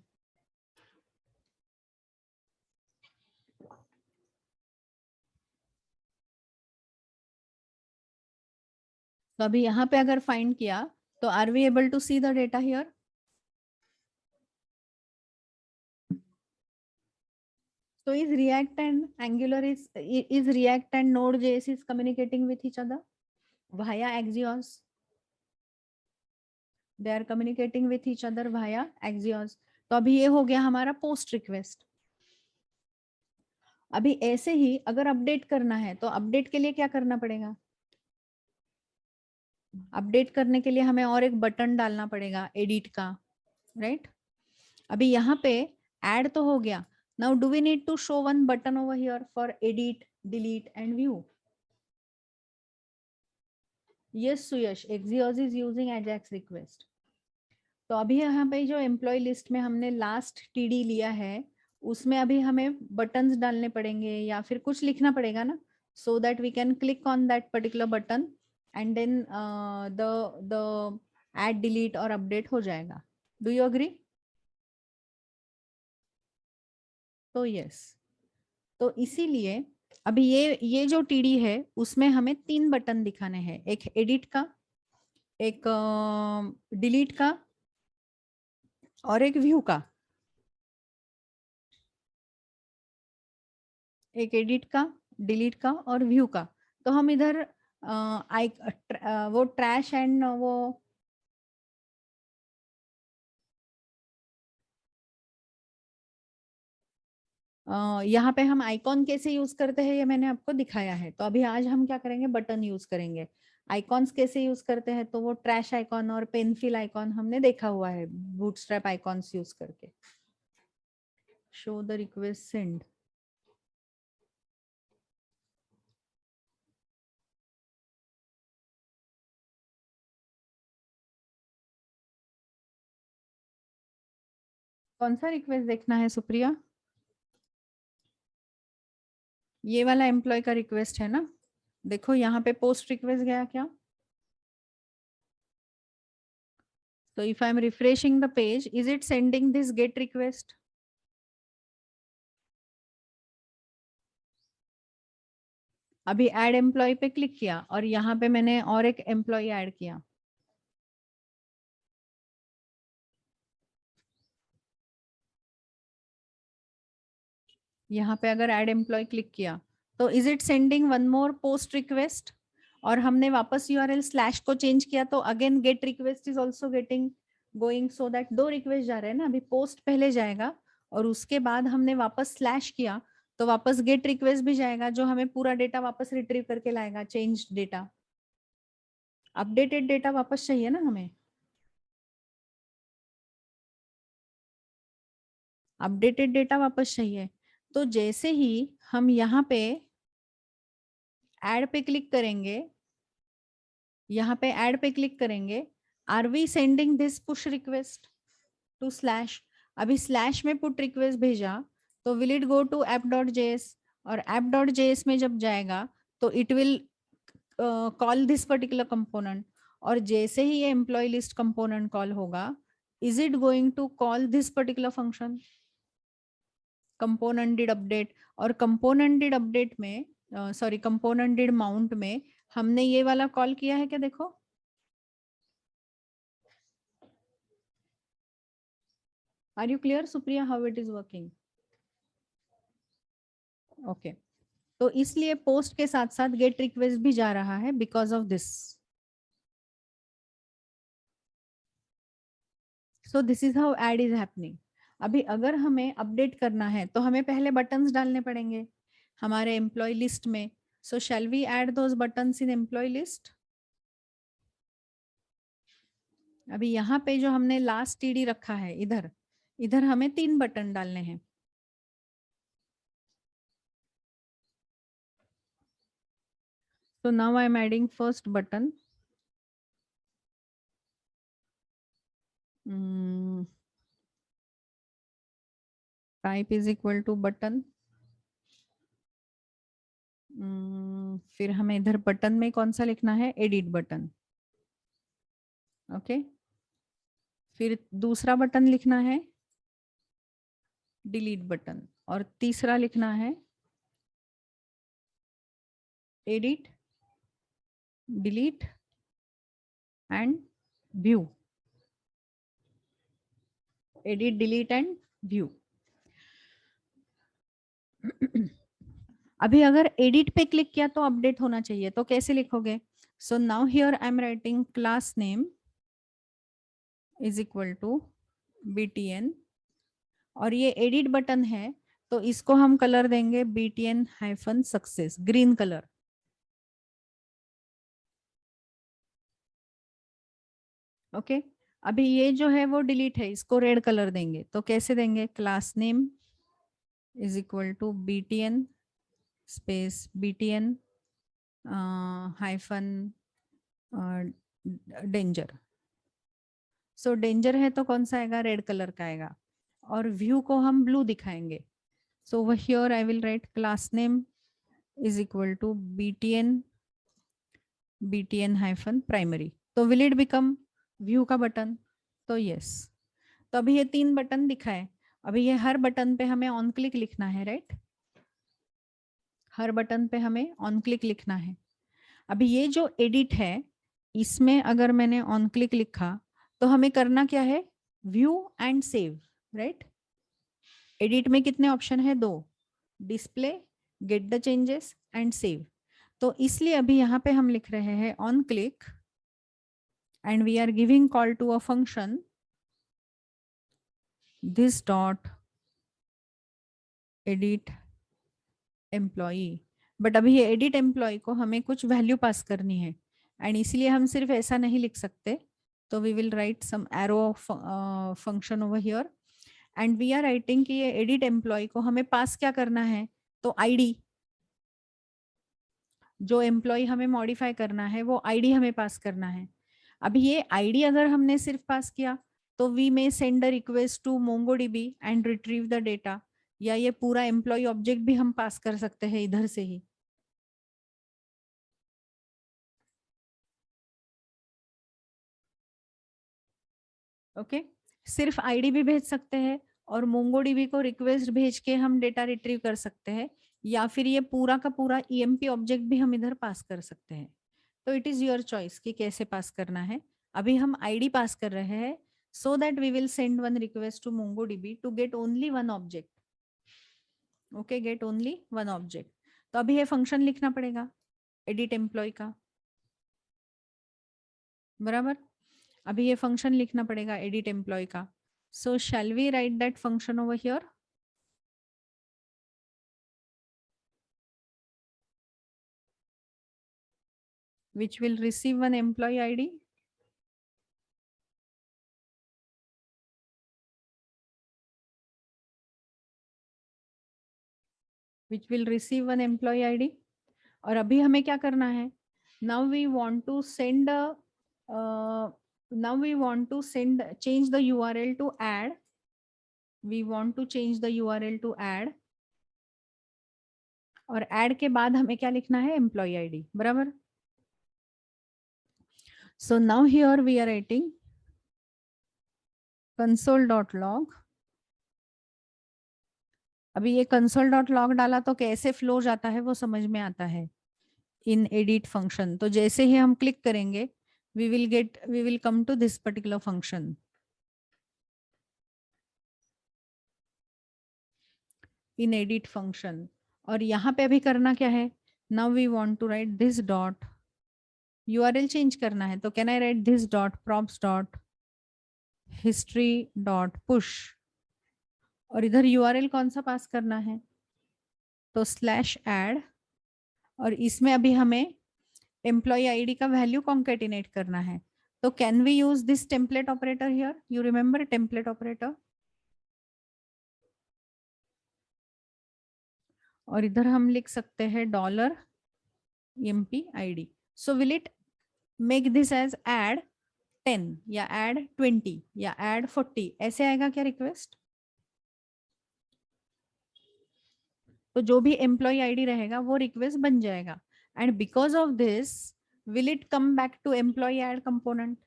तो अभी यहाँ पे अगर फाइंड किया तो are we able to see the data here? So is React and Angular is React and Node.js is communicating with each other via Axios? They are communicating with each other via Axios. तो अभी ये हो गया हमारा post request. अभी ऐसे ही अगर update करना है तो अपडेट के लिए क्या करना पड़ेगा? अपडेट करने के लिए हमें और एक बटन डालना पड़ेगा एडिट का, राइट? अभी यहाँ पे ऐड तो हो गया। Now do we need to show one button over here for edit, delete and view? Yes Suyash, Axios is using Ajax request. तो अभी यहाँ पे जो एम्प्लॉय लिस्ट में हमने लास्ट टीडी लिया है उसमें अभी हमें बटन्स डालने पड़ेंगे या फिर कुछ लिखना पड़ेगा ना, so that we can click on that particular button and then the add, delete और अपडेट हो जाएगा। Do you agree? तो यस, तो इसीलिए अभी ये जो टीडी है उसमें हमें 3 बटन दिखाने हैं, एक एडिट का, एक डिलीट का और एक व्यू का। एक एडिट का, डिलीट का और व्यू का। तो हम इधर वो ट्रैश एंड वो यहाँ पे हम आइकॉन कैसे यूज करते हैं ये मैंने आपको दिखाया है। तो अभी आज हम क्या करेंगे, बटन यूज करेंगे। आइकॉन्स कैसे यूज करते हैं तो वो ट्रैश आइकॉन और पेनफिल आइकॉन हमने देखा हुआ है बूटस्ट्रैप आइकॉन्स यूज करके। Show the request send. कौन सा रिक्वेस्ट देखना है सुप्रिया? ये वाला एम्प्लॉय का रिक्वेस्ट है ना? देखो यहाँ पे पोस्ट रिक्वेस्ट गया क्या? So if I am refreshing the page, is it sending this GET request? अभी ऐड एम्प्लॉय पे क्लिक किया और यहाँ पे मैंने और एक एम्प्लॉय ऐड किया। यहाँ पे अगर ऐड एम्प्लॉय क्लिक किया तो is it sending one more post request? और हमने वापस यूआरएल स्लैश को चेंज किया तो again get request is also getting going, so that 2 request जा रहे हैं ना। अभी पोस्ट पहले जाएगा और उसके बाद हमने वापस स्लैश किया तो वापस गेट रिक्वेस्ट भी जाएगा जो हमें पूरा डेटा वापस रिट्रीव करके लाएगा, चेंज डेटा, अपडेटेड डेटा वापस चाहिए ना हमें। अपडेटेड डेटा वापस चाहिए। तो जैसे ही हम यहाँ पे ऐड पे क्लिक करेंगे, यहाँ पे ऐड पे क्लिक करेंगे, are we sending this push request to slash? अभी स्लैश में पुट रिक्वेस्ट भेजा तो will it go to app.js, और app.js में जब जाएगा तो it will call this particular component, और जैसे ही ये एम्प्लॉय लिस्ट कंपोनेंट कॉल होगा, is it going to call this particular function component did update. और कंपोनेंट डिड अपडेट में सॉरी कंपोनेंट डिड माउंट में हमने ये वाला कॉल किया है क्या? देखो, are you clear Supriya how it is working? Okay, तो इसलिए पोस्ट के साथ साथ गेट रिक्वेस्ट भी जा रहा है because of this. So this is how add is happening. अभी अगर हमें अपडेट करना है तो हमें पहले बटन्स डालने पड़ेंगे हमारे एम्प्लॉय लिस्ट में। So shall we add those buttons in employee list? अभी यहाँ पे जो हमने लास्ट टीडी रखा है इधर, इधर हमें 3 बटन डालने हैं। So now I am adding first button. Type is equal to button. फिर हमें इधर बटन में कौन सा लिखना है, एडिट बटन. ओके. फिर दूसरा बटन लिखना है डिलीट बटन, और तीसरा लिखना है edit, delete and view. Edit, delete and view. अभी अगर एडिट पे क्लिक किया तो अपडेट होना चाहिए, तो कैसे लिखोगे? So now here I am writing class name is equal to btn, और ये एडिट बटन है तो इसको हम कलर देंगे btn-सक्सेस, ग्रीन कलर. ओके. अभी ये जो है वो डिलीट है, इसको रेड कलर देंगे, तो कैसे देंगे? Class name is equal to btn space btn hyphen danger. So danger है तो कौन सा आएगा? रेड कलर का आएगा. और व्यू को हम ब्लू दिखाएंगे. So here I will write class name is equal to btn hyphen primary. तो विल इट बिकम व्यू का बटन? तो यस. तो अभी ये 3 बटन दिखाए. अभी ये हर बटन पे हमें ऑन क्लिक लिखना है, राइट? हर बटन पे हमें ऑन क्लिक लिखना है. अभी ये जो एडिट है इसमें अगर मैंने ऑन क्लिक लिखा तो हमें करना क्या है? View and save, right? Edit में कितने ऑप्शन है? 2, display, get the changes and save. तो इसलिए अभी यहाँ पे हम लिख रहे हैं on click and we are giving call to a function this dot edit employee. But अभी ये एडिट एम्प्लॉय को हमें कुछ वैल्यू पास करनी है एंड इसलिए हम सिर्फ ऐसा नहीं लिख सकते. तो we will write some arrow function over here and we are writing कि ये एडिट एम्प्लॉय को हमें पास क्या करना है? तो आईडी, जो एम्प्लॉय हमें मॉडिफाई करना है वो आईडी हमें पास करना है. अभी ये आईडी अगर हमने सिर्फ पास किया तो we may send a request to MongoDB and retrieve the data, या ये पूरा एम्प्लॉय ऑब्जेक्ट भी हम पास कर सकते हैं इधर से ही. ओके. सिर्फ आईडी भी भेज सकते हैं और मोंगोडीबी को रिक्वेस्ट भेज के हम डेटा रिट्रीव कर सकते हैं, या फिर ये पूरा का पूरा ईएमपी ऑब्जेक्ट भी हम इधर पास कर सकते हैं. तो इट इज योर चॉइस कि कैसे पास करना है. अभी हम आईडी पास कर रहे हैं so that we will send one request to MongoDB to get only one object. Okay, get only one object. तो अभी ये फंक्शन लिखना पड़ेगा एडिट एम्प्लॉय का, बराबर. अभी ये फंक्शन लिखना पड़ेगा एडिट एम्प्लॉय का. So shall we write that function over here? which will receive one employee ID. which will receive one employee ID. और अभी हमें क्या करना है? now we want to send change the URL to add. we want to change the URL to add. और add के बाद हमें क्या लिखना है? employee ID, बराबर. so now here we are writing console.log. अभी ये console.log डाला तो कैसे फ्लो जाता है वो समझ में आता है इन एडिट फंक्शन. तो जैसे ही हम क्लिक करेंगे we will come to this particular function in edit function. और यहाँ पे अभी करना क्या है? now we want to write this dot URL change करना है. तो can I write this dot props dot history dot push, और इधर URL कौन सा पास करना है? तो /add, और इसमें अभी हमें एम्प्लॉय आईडी का वैल्यू कॉन्केटिनेट करना है. तो can we use this template operator here? You remember template operator? और इधर हम लिख सकते हैं EMP ID. So will it make this as add 10 या add 20 या add 40, ऐसे आएगा क्या रिक्वेस्ट? तो जो भी एम्प्लॉय आईडी रहेगा वो रिक्वेस्ट बन जाएगा. And because of this will it come back to employee add component.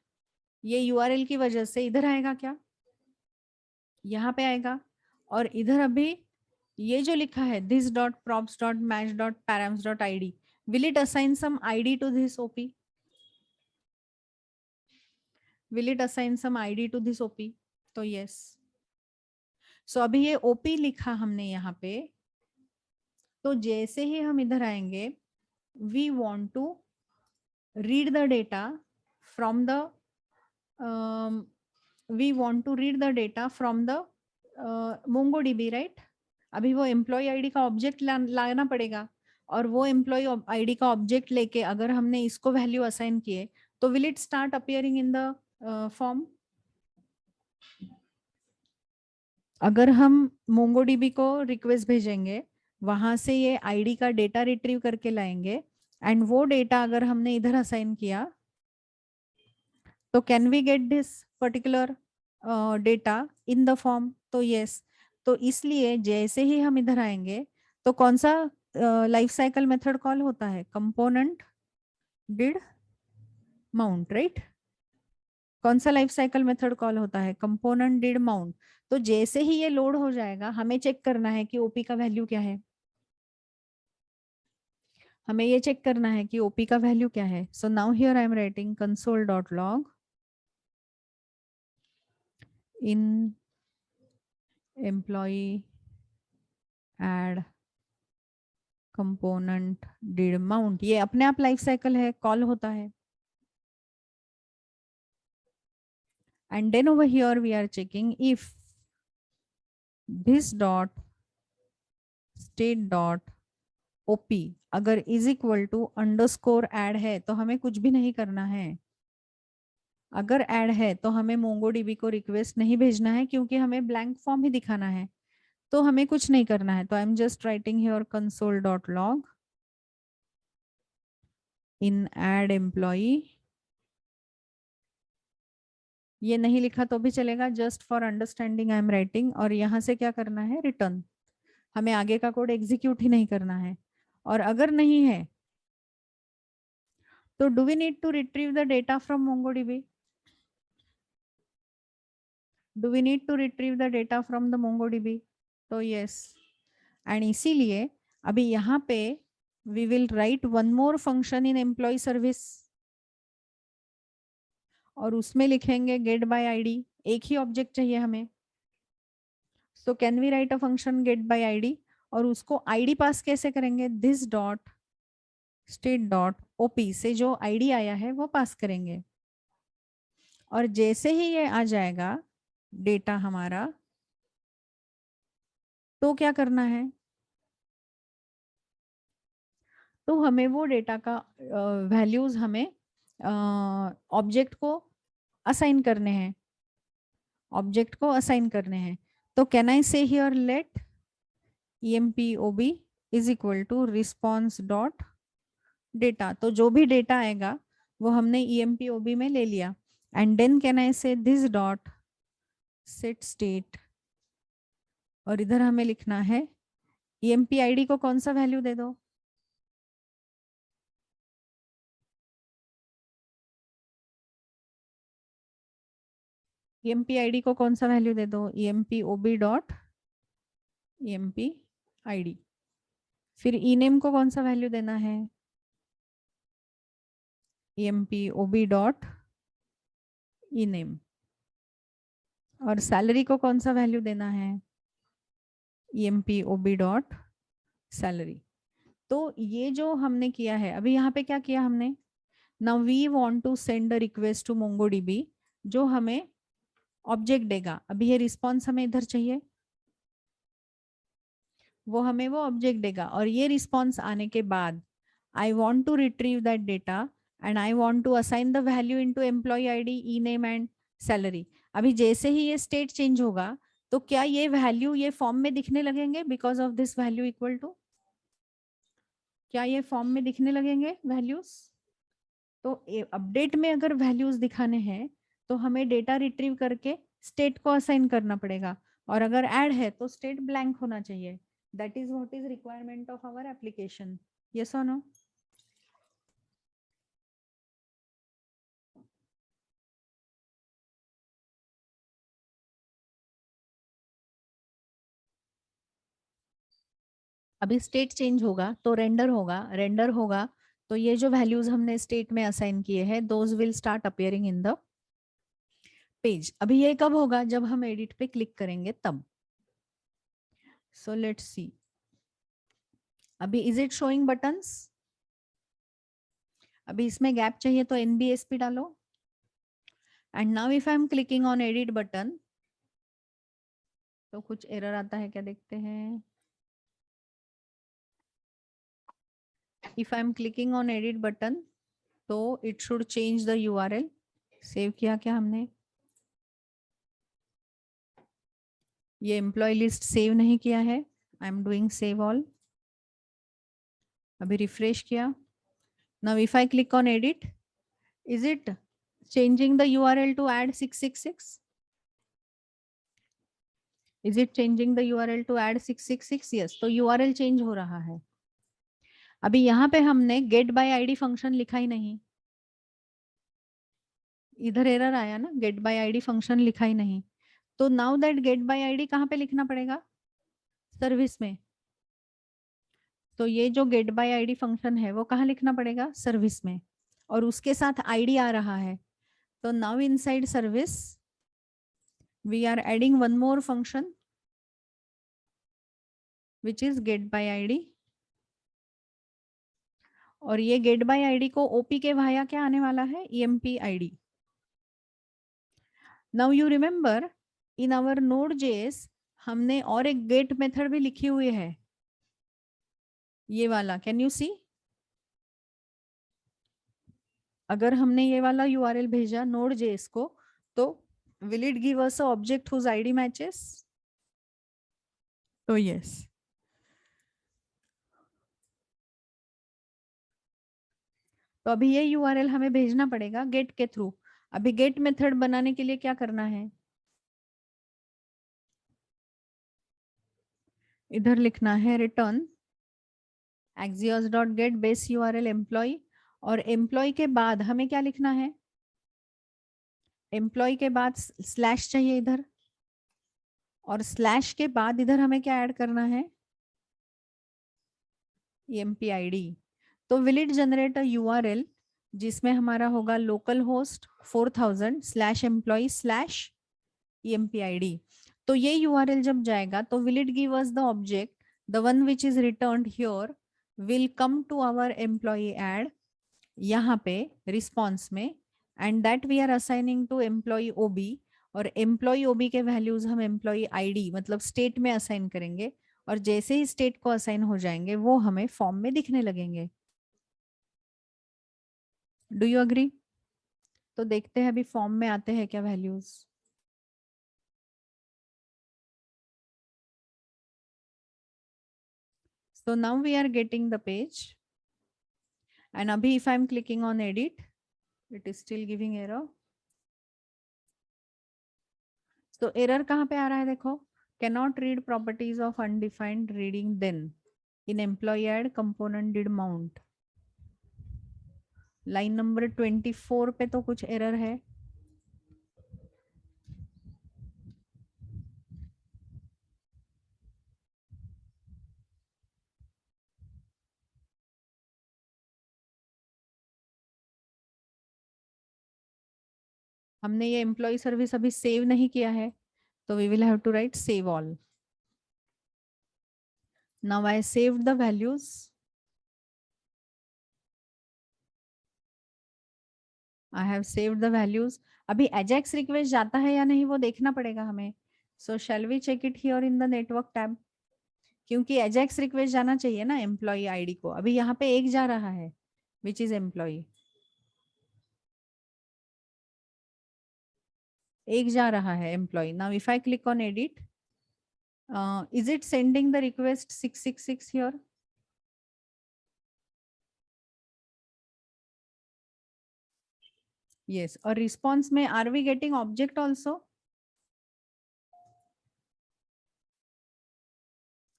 ये यूआरएल की वजह से इधर आएगा क्या? यहाँ पे आएगा. और इधर अभी ये जो लिखा है this dot props dot match dot params dot id, will it assign some id to this op? Will it assign some id to this op? तो yes. So अभी ये op लिखा हमने यहाँ पे, तो जैसे ही हम इधर आएंगे we want to read the data from the we want to read the data from the MongoDB, right? अभी वो एम्प्लॉय आईडी का ऑब्जेक्ट लाना पड़ेगा, और वो एम्प्लॉय आईडी का ऑब्जेक्ट लेके अगर हमने इसको वैल्यू असाइन किए तो will it start appearing in the form. अगर हम MongoDB को रिक्वेस्ट भेजेंगे, वहां से ये आईडी का डेटा रिट्रीव करके लाएंगे, एंड वो डेटा अगर हमने इधर असाइन किया तो can we get this particular data in the form? तो यस. तो इसलिए जैसे ही हम इधर आएंगे तो कौन सा लाइफ साइकिल मेथड कॉल होता है? Component did mount, right? कौन सा लाइफ साइकिल मेथड कॉल होता है? Component did mount. तो जैसे ही ये लोड हो जाएगा हमें चेक करना है कि ओपी का वैल्यू क्या है. हमें ये चेक करना है कि ओपी का वैल्यू क्या है. So now here I am writing console.log in employee add component did mount. ये अपने आप लाइफ साइकिल है, कॉल होता है. And then over here we are checking if this dot state dot op अगर is equal to underscore add है तो हमें कुछ भी नहीं करना है. अगर ऐड है तो हमें MongoDB को रिक्वेस्ट नहीं भेजना है, क्योंकि हमें ब्लैंक फॉर्म ही दिखाना है, तो हमें कुछ नहीं करना है. तो I am just writing here console.log in add employee. ये नहीं लिखा तो भी चलेगा, just for understanding I am writing. और यहाँ से क्या करना है? रिटर्न. हमें आगे का कोड एग्जीक्यूट ही नहीं करना है. और अगर नहीं है तो do we need to retrieve the data from MongoDB? Do we need to retrieve the data from the MongoDB? तो यस. एंड इसीलिए अभी यहाँ पे we will write one more function in employee service, और उसमें लिखेंगे गेट बाय आईडी. एक ही object चाहिए हमें. So can we write a function get by ID, और उसको आईडी पास कैसे करेंगे? This dot state dot OP से जो आईडी आया है वो पास करेंगे. और जैसे ही ये आ जाएगा डेटा हमारा, तो क्या करना है? तो हमें वो डेटा का वैल्यूज हमें ऑब्जेक्ट को असाइन करने हैं. ऑब्जेक्ट को असाइन करने हैं. तो can I say here let empob is equal to response dot data. तो जो भी डेटा आएगा वो हमने empob में ले लिया. एंड देन कैन आई से दिस डॉट सेट स्टेट, और इधर हमें लिखना है emp id को कौन सा वैल्यू दे दो? emp id को कौन सा वैल्यू दे दो? empob dot emp id. फिर ename को कौन सा वैल्यू देना है? empob dot ename. और सैलरी को कौन सा वैल्यू देना है? empob dot salary. तो ये जो हमने किया है, अभी यहाँ पे क्या किया हमने? Now we want to send a request to MongoDB जो हमें ऑब्जेक्ट देगा. अभी ये रिस्पॉन्स हमें इधर चाहिए, वो हमें वो ऑब्जेक्ट देगा. और ये रिस्पॉन्स आने के बाद I want to retrieve that data and I want to assign the value into employee ID, ename and salary. अभी जैसे ही ये स्टेट चेंज होगा तो क्या ये वैल्यू ये फॉर्म में दिखने लगेंगे because of this value equal to? क्या ये फॉर्म में दिखने लगेंगे वैल्यूज? तो अपडेट में अगर वैल्यूज दिखाने हैं तो हमें डेटा रिट्रीव करके स्टेट को असाइन करना पड़ेगा, और अगर ऐड है तो स्टेट ब्लैंक होना चाहिए. That is what is requirement of our application. Yes और नो? अभी स्टेट चेंज होगा तो रेंडर होगा, रेंडर होगा तो ये जो वैल्यूज हमने स्टेट में असाइन किए हैं those will start appearing in the page. अभी ये कब होगा? जब हम एडिट पे क्लिक करेंगे तब. So let's see. अभी इज इट शोइंग बटन्स? अभी इसमें गैप चाहिए तो NBSP डालो. And now if I am clicking on edit button तो कुछ एरर आता है क्या, देखते हैं. If I am clicking on edit button तो it should change the URL. Save किया क्या हमने? ये एम्प्लॉय लिस्ट सेव नहीं किया है. I am doing save all. अभी रिफ्रेश किया. Now if I click on edit, is it changing the URL to add 666? Is it changing the URL to add 666? Yes. तो URL चेंज हो रहा है. अभी यहाँ पे हमने गेट बाय आईडी फंक्शन लिखा ही नहीं. इधर एरर आया ना, गेट बाय आईडी फंक्शन लिखा ही नहीं. तो now that get by ID कहाँ पे लिखना पड़ेगा? सर्विस में. तो ये जो गेट बाय आईडी फंक्शन है वो कहाँ लिखना पड़ेगा? सर्विस में. और उसके साथ आईडी आ रहा है. तो now inside service we are adding one more function which is get by ID. और ये गेट बाय आईडी को ओपी के वाया क्या आने वाला है? EMP ID. Now you remember in our Node.js हमने और एक गेट मेथड भी लिखी हुई है, ये वाला. कैन यू सी? अगर हमने ये वाला URL भेजा Node.js को तो will it give us a object whose ID matches? तो yes. तो अभी ये URL हमें भेजना पड़ेगा गेट के थ्रू. अभी गेट मेथड बनाने के लिए क्या करना है? इधर लिखना है return axios.get base URL employee. और एम्प्लॉय के बाद हमें क्या लिखना है? एम्प्लॉय के बाद स्लैश चाहिए इधर, और स्लैश के बाद इधर हमें क्या ऐड करना है? EMP ID. तो will it generate a URL जिसमें हमारा होगा लोकल होस्ट 4000/employee/EMP ID. तो ये URL जब जाएगा तो will it give us the object, the one which is returned here will come to our employee add यहाँ पे रिस्पॉन्स में, and that we are assigning to employee OB. और employee OB के वैल्यूज हम employee ID मतलब state में assign करेंगे, और जैसे ही स्टेट को असाइन हो जाएंगे वो हमें फॉर्म में दिखने लगेंगे. Do you agree? तो देखते हैं अभी फॉर्म में आते हैं क्या values. So now we are getting the page, and abhi if I am clicking on edit, it is still giving error. So error कहाँ पे आ रहा है देखो? Cannot read properties of undefined reading then in employee add component did mount. Line number 24 पे तो कुछ error है. हमने ये एम्प्लॉय सर्विस अभी सेव नहीं किया है, तो we will have to write save all. Now I saved the values. I have saved the values. अभी एजेक्स रिक्वेस्ट जाता है या नहीं वो देखना पड़ेगा हमें. So shall we check it here in the network tab. क्योंकि एजेक्स रिक्वेस्ट जाना चाहिए ना एम्प्लॉय आईडी को. अभी यहाँ पे एक जा रहा है विच इज एम्प्लॉय. एक जा रहा है employee. Now if I click on edit, is it sending the request 666 here? Yes, और रिस्पॉन्स में are we getting object also?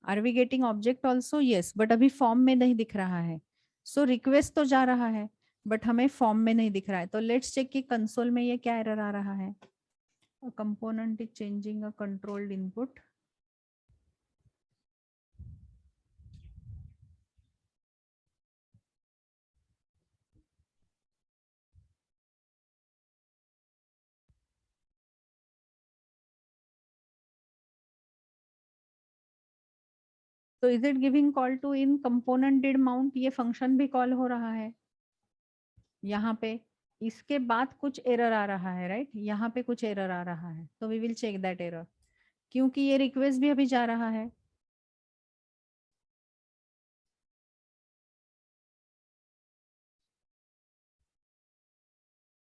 Are we getting object also? Yes, but अभी फॉर्म में नहीं दिख रहा है. सो रिक्वेस्ट तो जा रहा है बट हमें फॉर्म में नहीं दिख रहा है. तो लेट्स चेक कि कंसोल में ये क्या एरर आ रहा है. A component is changing a controlled input. तो is it giving call to in component did mount? ये फंक्शन भी कॉल हो रहा है यहाँ पे. इसके बाद कुछ एरर आ रहा है, राइट? यहाँ पे कुछ एरर आ रहा है, तो we will check that error, क्योंकि ये रिक्वेस्ट भी अभी जा रहा है.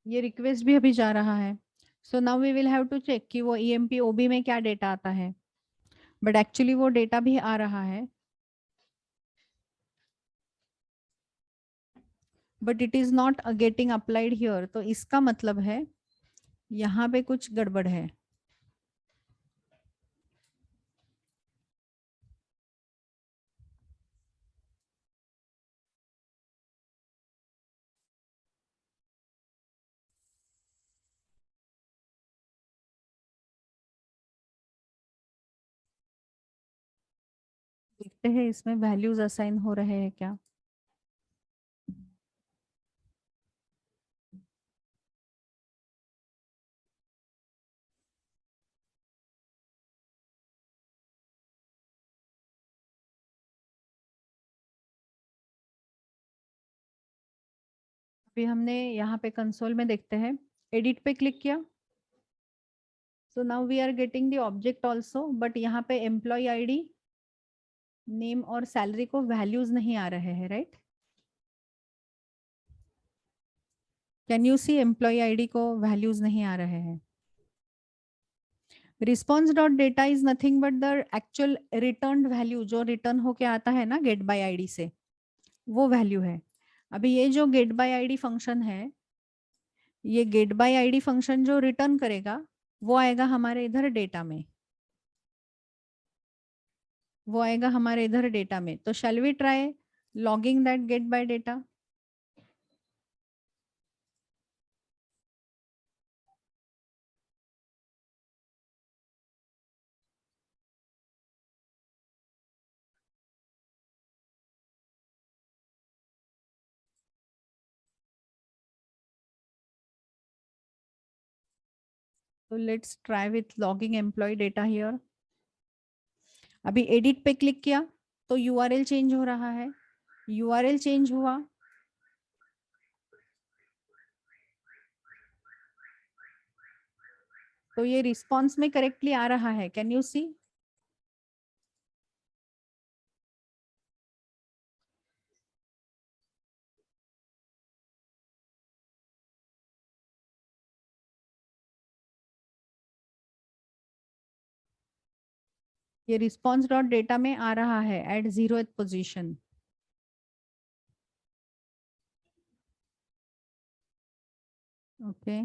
ये रिक्वेस्ट भी अभी जा रहा है. So now we will have to check कि वो EMP OB में क्या डेटा आता है. बट एक्चुअली वो डेटा भी आ रहा है, but it is not getting applied here. तो इसका मतलब है यहाँ पे कुछ गड़बड़ है. देखते हैं इसमें वैल्यूज असाइन हो रहे हैं क्या. अभी हमने यहाँ पे कंसोल में देखते हैं, एडिट पे क्लिक किया. So now we are getting the object also, but यहाँ पे एम्प्लॉय आईडी, नेम और सैलरी को वैल्यूज नहीं आ रहे हैं, right? Can you see employee ID को वैल्यूज नहीं आ रहे हैं. Response dot data is nothing but the actual return value जो रिटर्न होके आता है ना गेट बाय आईडी से, वो वैल्यू है. अभी ये जो गेट बाय आईडी फंक्शन है, ये गेट बाय आईडी फंक्शन जो रिटर्न करेगा वो आएगा हमारे इधर डेटा में, वो आएगा हमारे इधर डेटा में. तो shall we try logging that get by data. तो let's try with logging employee data here. अभी एडिट पे क्लिक किया तो यूआरएल चेंज हो रहा है. यूआरएल चेंज हुआ, तो ये रिस्पॉन्स में करेक्टली आ रहा है. कैन यू सी? ये रिस्पॉन्स डॉट डेटा में आ रहा है एट 0th पोजीशन. ओके,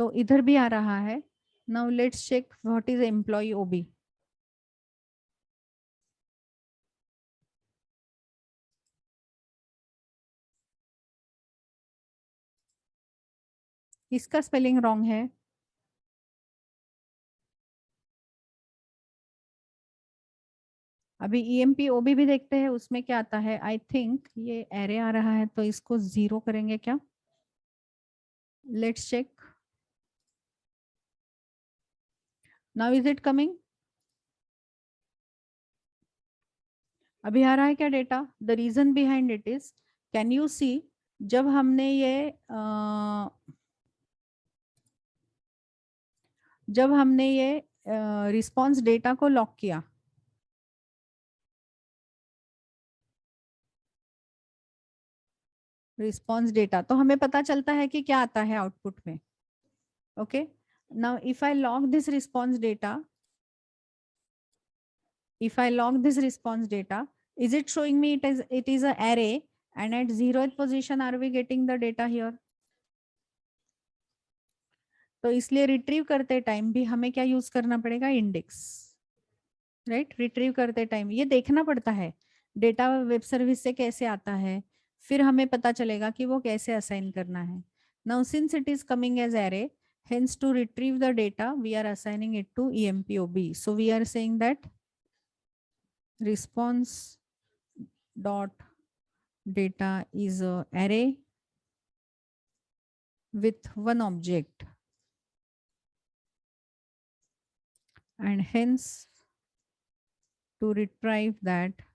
तो इधर भी आ रहा है. Now let's check what is employee OB. इसका स्पेलिंग रॉन्ग है. अभी EMP OB भी देखते हैं, उसमें क्या आता है. आई थिंक ये एरे आ रहा है, तो इसको 0 करेंगे क्या. Let's check. Now is it coming? अभी आ रहा है क्या data? The reason behind it is, can you see, जब हमने ये रिस्पॉन्स डेटा को लॉक किया, रिस्पॉन्स डेटा, तो हमें पता चलता है कि क्या आता है आउटपुट में. Okay, now if I log this response data, if I log this response data, is it showing me it is an array and at 0th position are we getting the data here? तो इसलिए retrieve करते time भी हमें क्या use करना पड़ेगा? Index, right? Retrieve करते time ये देखना पड़ता है डेटा वेब सर्विस से कैसे आता है, फिर हमें पता चलेगा कि वो कैसे असाइन करना है. Now since it is coming as array, hence to retrieve the data we are assigning it to EMPOB. So we are saying that response dot data is a array with one object, and hence to retrieve that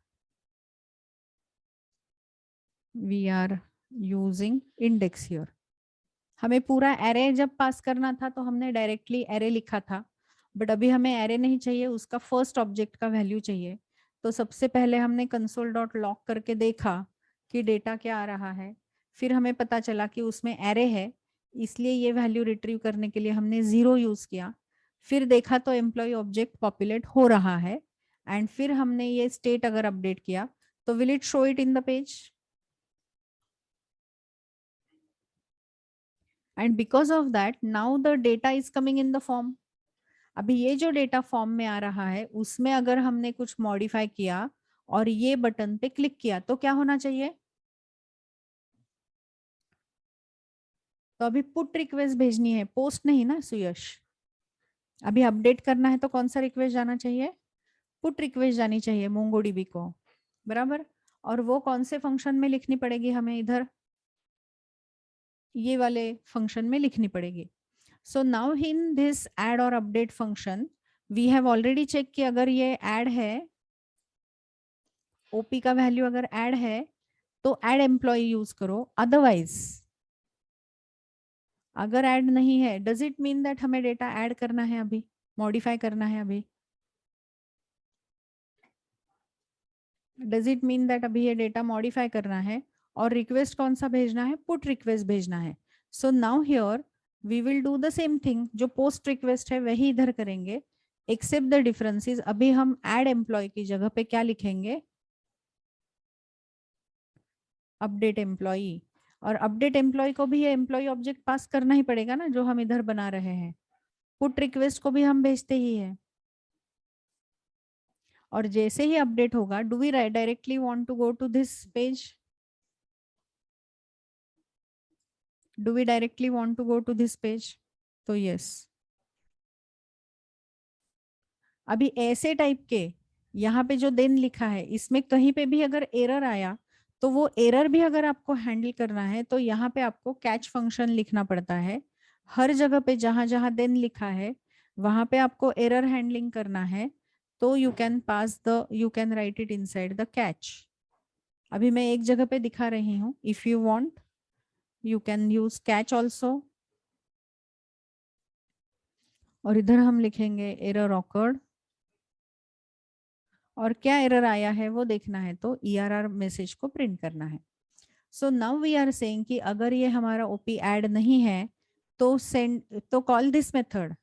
we are using index here. हमें पूरा array जब पास करना था तो हमने directly array लिखा था, but अभी हमें एरे नहीं चाहिए, उसका फर्स्ट ऑब्जेक्ट का वैल्यू चाहिए. तो सबसे पहले हमने कंसोल डॉट लॉग करके देखा कि डेटा क्या आ रहा है, फिर हमें पता चला कि उसमें एरे है, इसलिए ये वैल्यू रिट्रीव करने के लिए हमने 0 यूज किया. फिर देखा तो एम्प्लॉय ऑब्जेक्ट पॉपुलेट हो रहा है, एंड फिर हमने ये स्टेट अगर अपडेट किया तो will it show it in the page? And because of that now the data is coming in the form. अभी ये जो डेटा फॉर्म में आ रहा है उसमें अगर हमने कुछ मॉडिफाई किया और ये बटन पे क्लिक किया तो क्या होना चाहिए? तो अभी पुट रिक्वेस्ट भेजनी है, पोस्ट नहीं ना सुयश. अभी अपडेट करना है तो कौन सा रिक्वेस्ट जाना चाहिए? पुट रिक्वेस्ट जानी चाहिए मोंगोडीबी को, बराबर. और वो कौन से फंक्शन में लिखनी पड़ेगी हमें? इधर ये वाले फंक्शन में लिखनी पड़ेगी. So now in this add or update function, we have already check कि अगर ये add है, OP का वैल्यू अगर add है, तो add employee यूज करो. Otherwise, अगर add नहीं है, does it mean that हमें डेटा add करना है अभी, modify करना है अभी? Does it mean that अभी ये डेटा modify करना है और रिक्वेस्ट कौन सा भेजना है? पुट रिक्वेस्ट भेजना है. So now here we will do the same thing. जो पोस्ट रिक्वेस्ट है वही इधर करेंगे, एक्सेप्ट द डिफरेंसेस. अभी हम एड एम्प्लॉय की जगह पे क्या लिखेंगे? Update employee. और अपडेट एम्प्लॉय को भी ये एम्प्लॉय ऑब्जेक्ट पास करना ही पड़ेगा ना, जो हम इधर बना रहे हैं. पुट रिक्वेस्ट को भी हम भेजते ही है. और जैसे ही अपडेट होगा, do we directly want to go to this page? Do we directly want to go to this page? तो yes. अभी ऐसे टाइप के यहाँ पे जो देन लिखा है इसमें कहीं पे भी अगर एरर आया तो वो एरर भी अगर आपको हैंडल करना है तो यहाँ पे आपको कैच फंक्शन लिखना पड़ता है. हर जगह पे जहां जहां देन लिखा है वहां पे आपको एरर हैंडलिंग करना है, तो you can write it inside the catch. अभी मैं एक जगह पे दिखा रही हूँ. If you want you can use catch also. और इधर हम लिखेंगे एरर ऑकर्ड, और क्या एरर आया है वो देखना है तो ERR मैसेज को प्रिंट करना है. So now we are saying कि अगर ये हमारा OP ऐड नहीं है तो सेंड, तो call this method.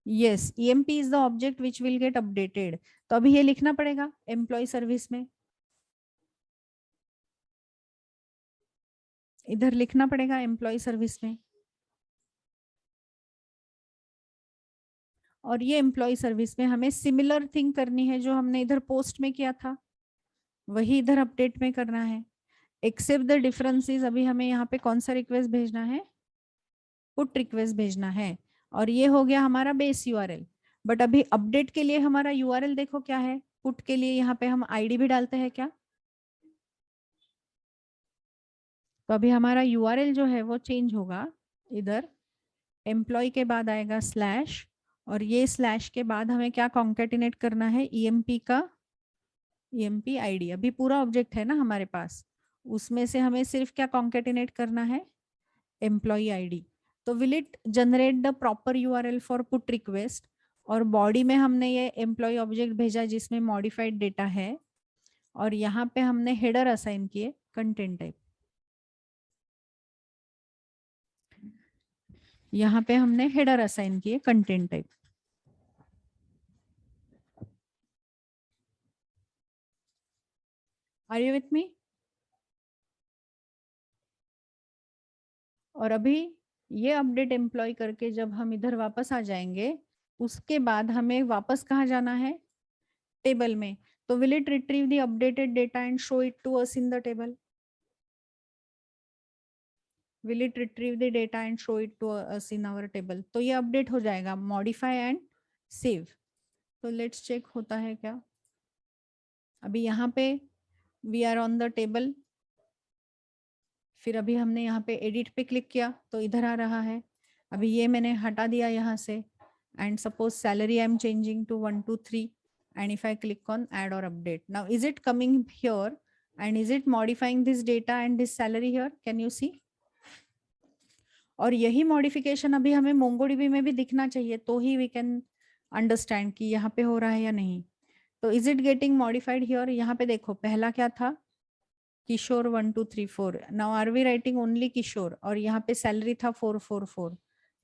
Yes, EMP is the object which will get updated. तो अभी ये लिखना पड़ेगा एम्प्लॉय सर्विस में, इधर लिखना पड़ेगा एम्प्लॉय सर्विस में. और ये एम्प्लॉय सर्विस में हमें सिमिलर थिंग करनी है जो हमने इधर पोस्ट में किया था, वही इधर अपडेट में करना है. Except the differences. अभी हमें यहाँ पे कौन सा रिक्वेस्ट भेजना है? पुट रिक्वेस्ट भेजना है. और ये हो गया हमारा बेस URL. बट अभी अपडेट के लिए हमारा URL देखो क्या है. पुट के लिए यहाँ पे हम ID भी डालते हैं क्या? तो अभी हमारा URL जो है वो चेंज होगा. इधर एम्प्लॉय के बाद आएगा स्लैश, और ये स्लैश के बाद हमें क्या कॉन्केटिनेट करना है? EMP का EMP ID. अभी पूरा ऑब्जेक्ट है ना हमारे पास, उसमें से हमें सिर्फ क्या कॉन्केटिनेट करना है? Employee ID. तो will it generate the proper URL for put request. और बॉडी में हमने ये एम्प्लॉय ऑब्जेक्ट भेजा जिसमें मॉडिफाइड डेटा है, और यहाँ पे हमने हेडर असाइन किए कंटेंट टाइप. यहाँ पे हमने हेडर असाइन किए content type. Are you with me? और अभी ये अपडेट एम्प्लॉय करके जब हम इधर वापस आ जाएंगे, उसके बाद हमें वापस कहाँ जाना है? टेबल में. तो will it retrieve the updated data and show it to us in the table? Will it retrieve the data and show it to us in our table? तो ये अपडेट हो जाएगा, मॉडिफाई एंड सेव. तो let's check होता है क्या. अभी यहाँ पे we are on the table. फिर अभी हमने यहाँ पे एडिट पे क्लिक किया तो इधर आ रहा है. अभी ये मैंने हटा दिया यहाँ से. And suppose salary I am changing to 123. And if I click on add or update, now is it coming here and is it modifying this data and this salary here? Can you see? और यही modification अभी हमें MongoDB में भी दिखना चाहिए, तो ही we can understand कि यहाँ पे हो रहा है या नहीं. तो is it getting modified here? यहाँ पे देखो पहला क्या था, Kishore 1234. Now are we writing only Kishore और यहाँ पे सैलरी था 444.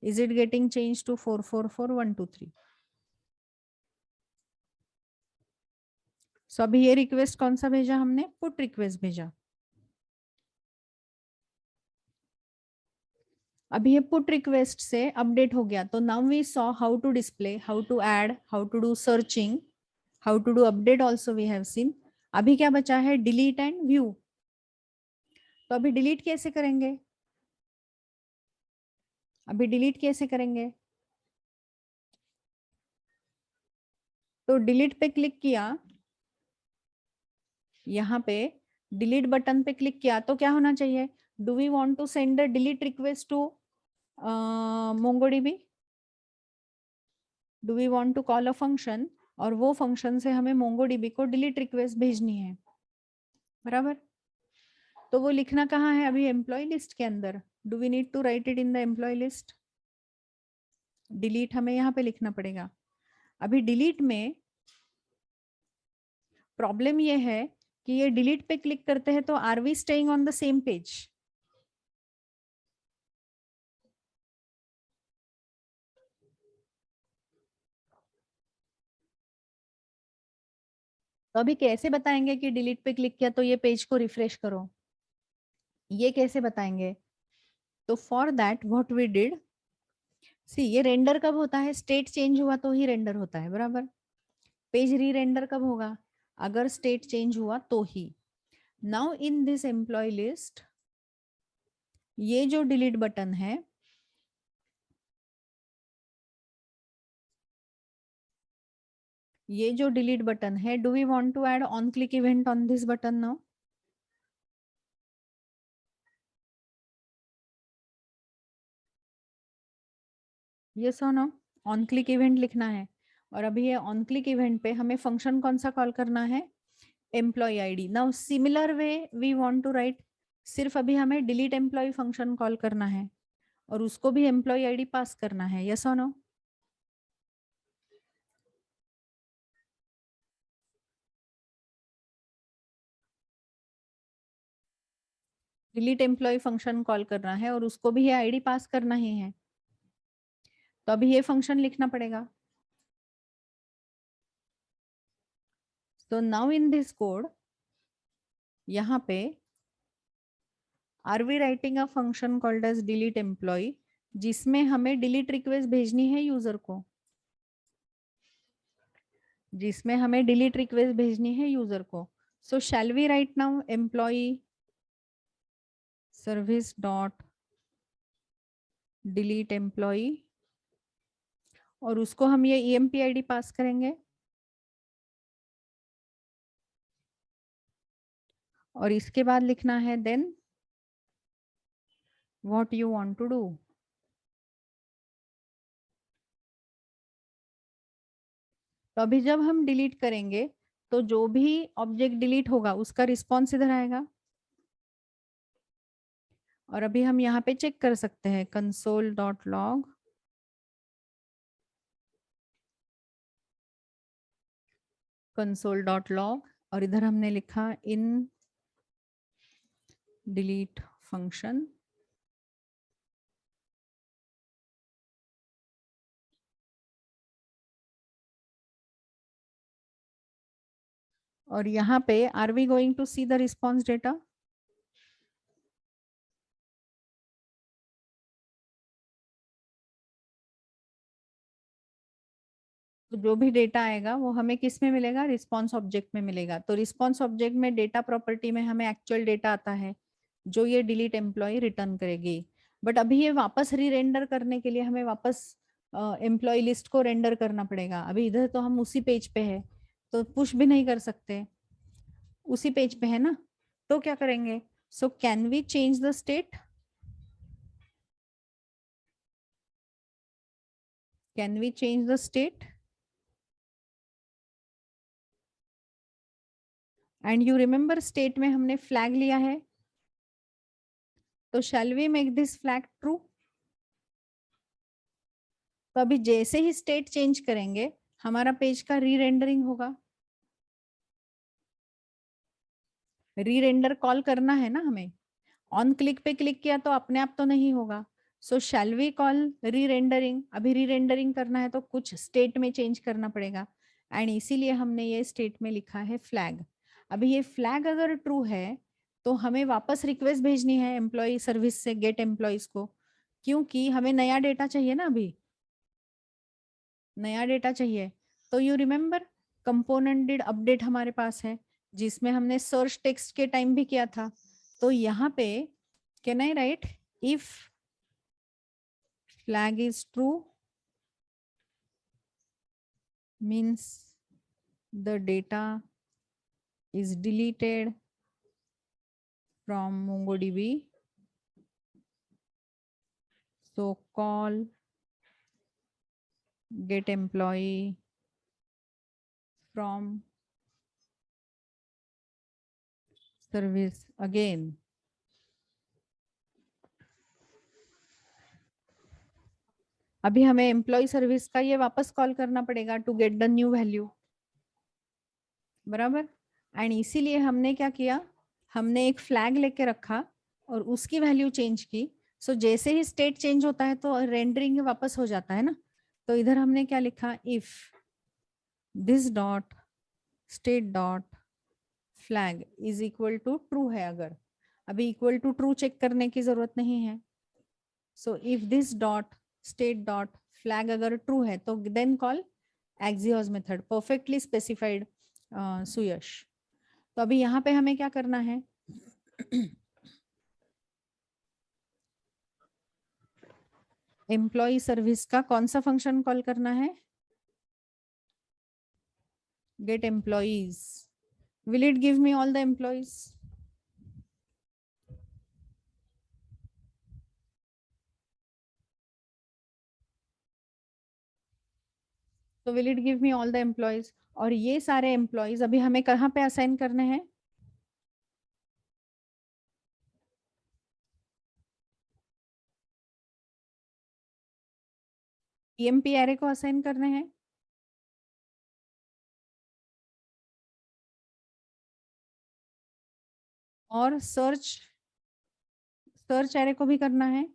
Is it getting change to 444123? So अभी ये रिक्वेस्ट कौन सा भेजा हमने? पुट रिक्वेस्ट भेजा. अभी ये पुट रिक्वेस्ट से अपडेट हो गया. तो now we saw how to display, how to add, how to do searching, how to do update also we have seen. अभी क्या बचा है? Delete and view. तो अभी डिलीट कैसे करेंगे? अभी डिलीट कैसे करेंगे? तो डिलीट पे क्लिक किया, यहाँ पे डिलीट बटन पे क्लिक किया तो क्या होना चाहिए? Do we want to send the delete request to MongoDB? Do we want to call a function और वो फंक्शन से हमें मोंगोडीबी को डिलीट रिक्वेस्ट भेजनी है, बराबर? तो वो लिखना कहाँ है अभी? एम्प्लॉय लिस्ट के अंदर. Do we need to write it in the employee list? Delete हमें यहाँ पे लिखना पड़ेगा. अभी डिलीट में प्रॉब्लम ये है कि ये डिलीट पे क्लिक करते हैं तो are we staying on the same page? तो अभी कैसे बताएंगे कि डिलीट पे क्लिक किया तो ये पेज को रिफ्रेश करो? ये कैसे बताएंगे? तो for that what we did, see ये रेंडर कब होता है? स्टेट चेंज हुआ तो ही रेंडर होता है, बराबर? पेज री रेंडर कब होगा? अगर स्टेट चेंज हुआ तो ही. Now in this employee list, ये जो डिलीट बटन है, ये जो डिलीट बटन है, do we want to add on click event on this button now? Yes और नो? ऑन क्लिक इवेंट लिखना है. और अभी ये ऑन क्लिक इवेंट पे हमें फंक्शन कौन सा कॉल करना है? Employee ID. Now similar way we want to write, सिर्फ अभी हमें डिलीट एम्प्लॉय फंक्शन कॉल करना है और उसको भी एम्प्लॉय आईडी पास करना है. यस और no? Delete employee function call करना है और उसको भी ये आईडी पास करना ही है. तो अभी ये फंक्शन लिखना पड़ेगा. तो नाउ इन दिस कोड, यहाँ पे are we writing a function called as delete employee, जिसमें हमें डिलीट रिक्वेस्ट भेजनी है यूजर को, जिसमें हमें डिलीट रिक्वेस्ट भेजनी है यूजर को. So shall we write now employee service dot delete employee और उसको हम ये ईएमपी आईडी पास करेंगे और इसके बाद लिखना है then what you want to do. तो अभी जब हम डिलीट करेंगे तो जो भी ऑब्जेक्ट डिलीट होगा उसका रिस्पॉन्स इधर आएगा. और अभी हम यहाँ पे चेक कर सकते हैं console dot log, console dot log और इधर हमने लिखा इन डिलीट फंक्शन. और यहाँ पे are we going to see the response data? तो जो भी डेटा आएगा वो हमें किस में मिलेगा? रिस्पॉन्स ऑब्जेक्ट में मिलेगा। तो रिस्पॉन्स ऑब्जेक्ट में डेटा प्रॉपर्टी में हमें एक्चुअल डेटा आता है जो ये डिलीट एम्प्लॉय रिटर्न करेगी। बट अभी ये वापस री रेंडर करने के लिए हमें वापस एम्प्लॉय लिस्ट को रेंडर करना पड़ेगा। अभी इधर तो हम उसी पेज पे है तो पुश भी नहीं कर सकते, उसी पेज पे है ना। तो क्या करेंगे? So can we change the state? Can we change the state? And you remember state में हमने फ्लैग लिया है, तो shall we make this flag true? तो अभी जैसे ही स्टेट चेंज करेंगे हमारा पेज का री रेंडरिंग होगा। री रेंडर कॉल करना है ना हमें। ऑन क्लिक पे क्लिक किया तो अपने आप तो नहीं होगा। सो शैल वी कॉल री रेंडरिंग? अभी री रेंडरिंग करना है तो कुछ स्टेट में चेंज करना पड़ेगा एंड इसीलिए हमने ये स्टेट में लिखा है फ्लैग। अभी ये फ्लैग अगर ट्रू है तो हमें वापस रिक्वेस्ट भेजनी है एम्प्लॉय सर्विस से गेट एम्प्लॉयज को, क्योंकि हमें नया डेटा चाहिए ना। अभी नया डेटा चाहिए। तो you remember component did update हमारे पास है जिसमें हमने सर्च टेक्स्ट के टाइम भी किया था। तो यहाँ पे can I right if flag is true means the data is deleted from MongoDB, so call get employee from service again. अभी हमें एम्प्लॉय सर्विस का ये वापस कॉल करना पड़ेगा to get the new value, बराबर। एंड इसीलिए हमने क्या किया, हमने एक फ्लैग लेके रखा और उसकी वैल्यू चेंज की। सो जैसे ही स्टेट चेंज होता है तो रेंडरिंग वापस हो जाता है ना। तो इधर हमने क्या लिखा, if this dot state dot flag is equal to true है। अगर अभी इक्वल टू ट्रू चेक करने की जरूरत नहीं है। So if this dot state dot flag अगर ट्रू है तो then call axios method, perfectly specified Suyash. तो अभी यहाँ पे हमें क्या करना है एम्प्लॉय सर्विस का कौन सा फंक्शन कॉल करना है? Get employees. Will it give me all the employees? तो will it give me all the employees? और ये सारे एम्प्लॉयज अभी हमें कहाँ पे असाइन करने हैं? EMP एरे को असाइन करने हैं और सर्च एरे को भी करना है।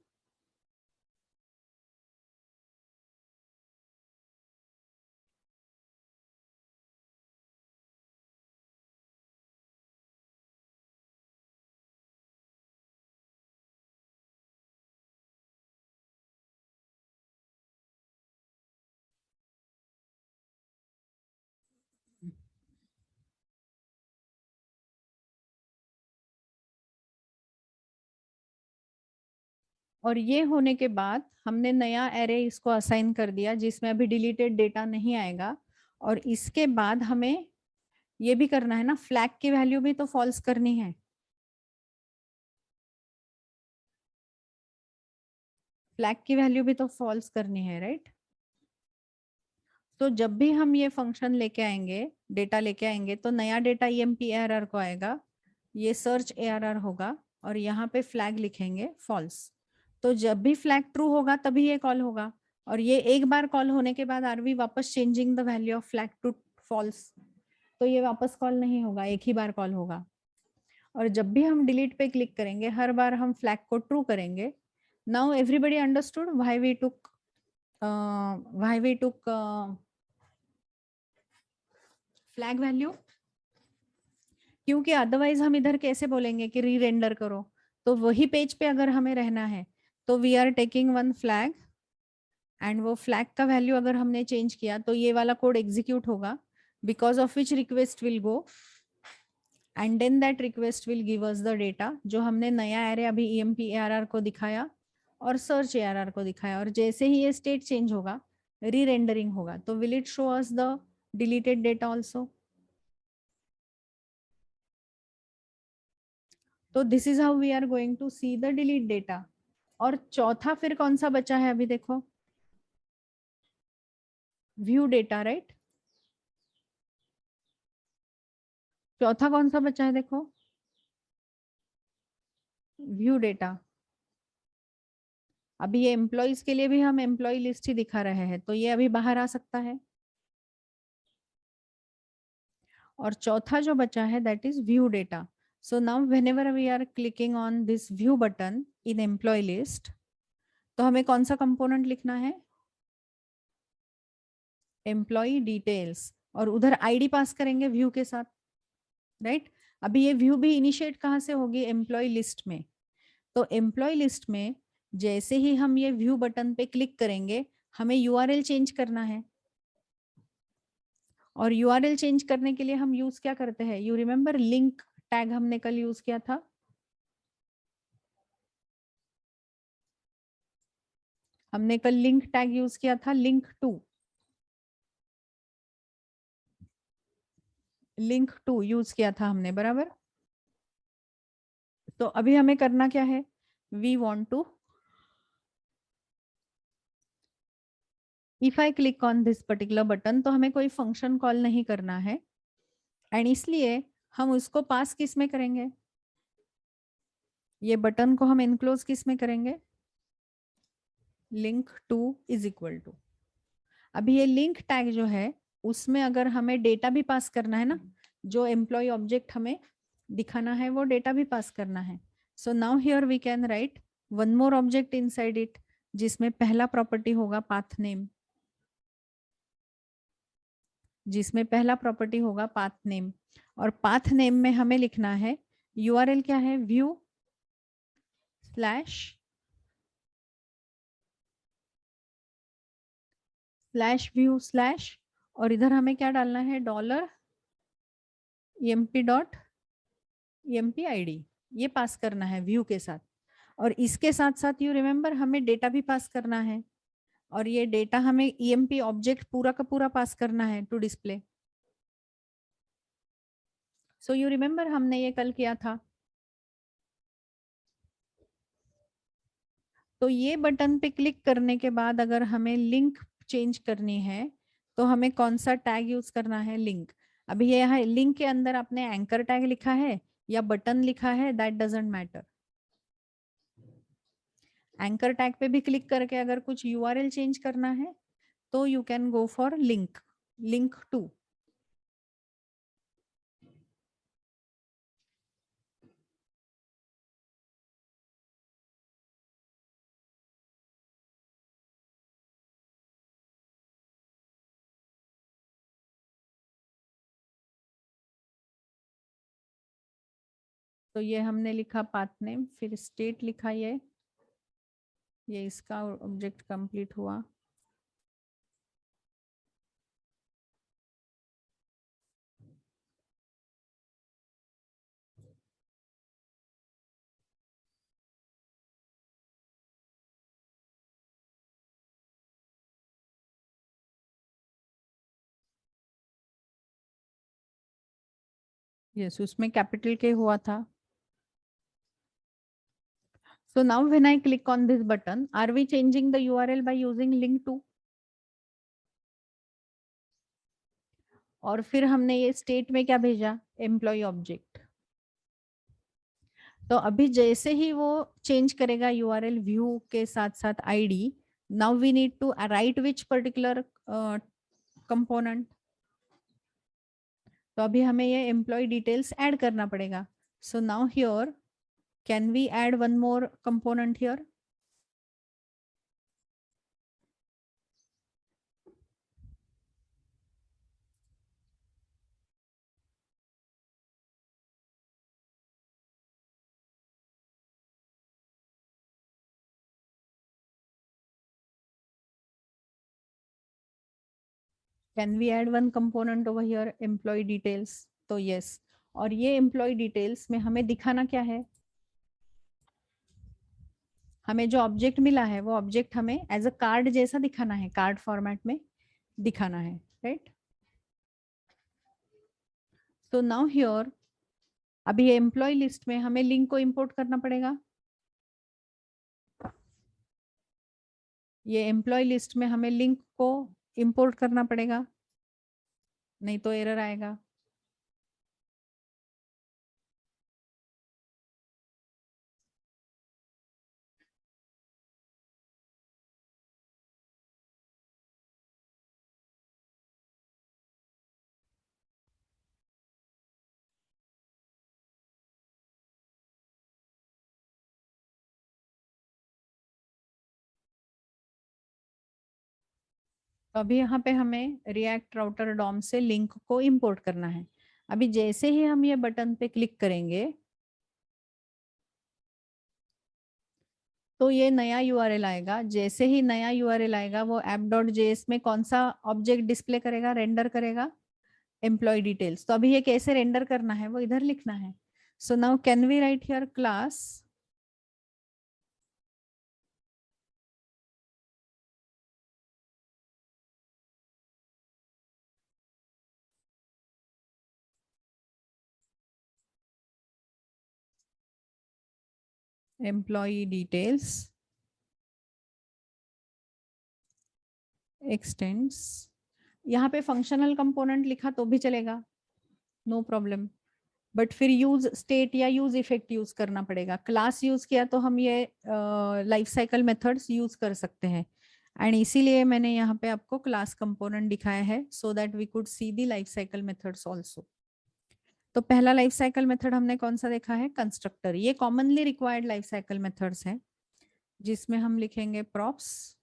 और ये होने के बाद हमने नया एरे इसको असाइन कर दिया जिसमें अभी डिलीटेड डेटा नहीं आएगा। और इसके बाद हमें ये भी करना है ना, फ्लैग की वैल्यू भी तो फॉल्स करनी है। फ्लैग की वैल्यू भी तो फॉल्स करनी है, राइट। तो जब भी हम ये फंक्शन लेके आएंगे, डेटा लेके आएंगे, तो नया डेटा EMP ARR को आएगा, ये सर्च ARR होगा और यहाँ पे फ्लैग लिखेंगे फॉल्स। तो जब भी फ्लैग ट्रू होगा तभी ये कॉल होगा। और ये एक बार कॉल होने के बाद आर वी वापस changing the value of flag to false, तो ये वापस कॉल नहीं होगा, एक ही बार कॉल होगा। और जब भी हम डिलीट पे क्लिक करेंगे हर बार हम फ्लैग को ट्रू करेंगे। Now everybody understood why we took flag value? क्योंकि अदरवाइज हम इधर कैसे बोलेंगे कि री रेंडर करो। तो वही पेज पे अगर हमें रहना है तो we are taking one flag, and वो फ्लैग का वैल्यू अगर हमने चेंज किया तो ये वाला कोड एग्जीक्यूट होगा, because of which request will go, and then that request will give us the data, जो हमने नया एरे अभी emp arr को दिखाया और सर्च arr को दिखाया। और जैसे ही ये स्टेट चेंज होगा, री रेंडरिंग होगा, तो will it show us the deleted data also. तो this is how we are going to see the delete data. और चौथा फिर कौन सा बचा है अभी देखो, व्यू डेटा, राइट। चौथा कौन सा बचा है देखो, व्यू डेटा। अभी ये एम्प्लॉयज के लिए भी हम एम्प्लॉय लिस्ट ही दिखा रहे हैं, तो ये अभी बाहर आ सकता है। और चौथा जो बचा है that is view data. So now whenever we are clicking on this view button in employee list, तो हमें कौन सा कंपोनेंट लिखना है, एम्प्लॉय डिटेल्स, और उधर आईडी पास करेंगे व्यू के साथ, राइट। अभी ये व्यू भी इनिशिएट कहाँ से होगी, एम्प्लॉय लिस्ट में। तो एम्प्लॉय लिस्ट में जैसे ही हम ये व्यू बटन पे क्लिक करेंगे, हमें यूआरएल चेंज करना है। और यूआरएल चेंज करने के लिए हम यूज क्या करते हैं, यू रिमेम्बर लिंक टैग हमने कल यूज किया था। हमने कल लिंक टैग यूज किया था, लिंक टू यूज किया था हमने, बराबर। तो अभी हमें करना क्या है, we want to, if I click on this particular button, तो हमें कोई फंक्शन कॉल नहीं करना है, एंड इसलिए हम उसको पास किस में करेंगे, ये बटन को हम इनक्लोज किस में करेंगे, link to is equal to. अभी ये लिंक टैग जो है उसमें अगर हमें डेटा भी पास करना है ना, जो एम्प्लॉय ऑब्जेक्ट हमें दिखाना है वो डेटा भी पास करना है। So now here we can write one more object inside it, जिसमें पहला प्रॉपर्टी होगा पाथ नेम, जिसमें पहला प्रॉपर्टी होगा पाथ नेम। और पाथ नेम में हमें लिखना है यूआरएल क्या है, व्यू स्लैश, और इधर हमें क्या डालना है, $emp.empid, ये पास करना है व्यू के साथ। और इसके साथ साथ यू रिमेम्बर हमें डेटा भी पास करना है, और ये डेटा हमें emp ऑब्जेक्ट पूरा का पूरा पास करना है to display. So you remember हमने ये कल किया था। तो ये बटन पे क्लिक करने के बाद अगर हमें लिंक चेंज करनी है तो हमें कौन सा टैग यूज करना है, लिंक। अभी ये यहाँ लिंक के अंदर आपने एंकर टैग लिखा है या बटन लिखा है, that doesn't matter. Anchor tag पे भी क्लिक करके अगर कुछ यूआरएल चेंज करना है तो you can go for link to. तो ये हमने लिखा पाथ नेम, फिर स्टेट लिखा, ये इसका ऑब्जेक्ट कंप्लीट हुआ। यस, उसमें कैपिटल के हुआ था। So now when I click on this button, are we changing the URL by using link to? और फिर हमने ये स्टेट में क्या भेजा, एम्प्लॉय ऑब्जेक्ट। तो अभी जैसे ही वो चेंज करेगा यूआरएल व्यू के साथ साथ ID, now we need to write which particular component. तो अभी हमें ये एम्प्लॉय डिटेल्स ऐड करना पड़ेगा। So now here can we add one more component here, can we add one component over here, employee details? तो yes, और ये employee details में हमें दिखाना क्या है? हमें जो ऑब्जेक्ट मिला है वो ऑब्जेक्ट हमें एज अ कार्ड जैसा दिखाना है, कार्ड फॉर्मेट में दिखाना है, राइट? तो नाउ हियर, अभी ये एम्प्लॉय लिस्ट में हमें लिंक को इंपोर्ट करना पड़ेगा। ये एम्प्लॉय लिस्ट में हमें लिंक को इंपोर्ट करना पड़ेगा, नहीं तो एरर आएगा। तो अभी यहाँ पे हमें रिएक्ट राउटर डॉम से लिंक को इंपोर्ट करना है। अभी जैसे ही हम ये बटन पे क्लिक करेंगे तो ये नया यूआरएल आएगा। जैसे ही नया यूआरएल आएगा वो app.js में कौन सा ऑब्जेक्ट डिस्प्ले करेगा, रेंडर करेगा? Employee details. तो अभी ये कैसे रेंडर करना है वो इधर लिखना है। So now can we write here class employee details extends, यहाँ पे फंक्शनल कंपोनेंट लिखा तो भी चलेगा, नो प्रॉब्लम, बट फिर यूज स्टेट या यूज इफेक्ट यूज करना पड़ेगा। क्लास यूज किया तो हम ये लाइफ साइकिल मेथड्स यूज कर सकते हैं, एंड इसीलिए मैंने यहाँ पे आपको क्लास कंपोनेंट दिखाया है so that we could see the life cycle methods also. तो पहला लाइफ साइकिल मेथड हमने कौन सा देखा है? कंस्ट्रक्टर। ये commonly required life cycle methods हैं जिसमें हम लिखेंगे props,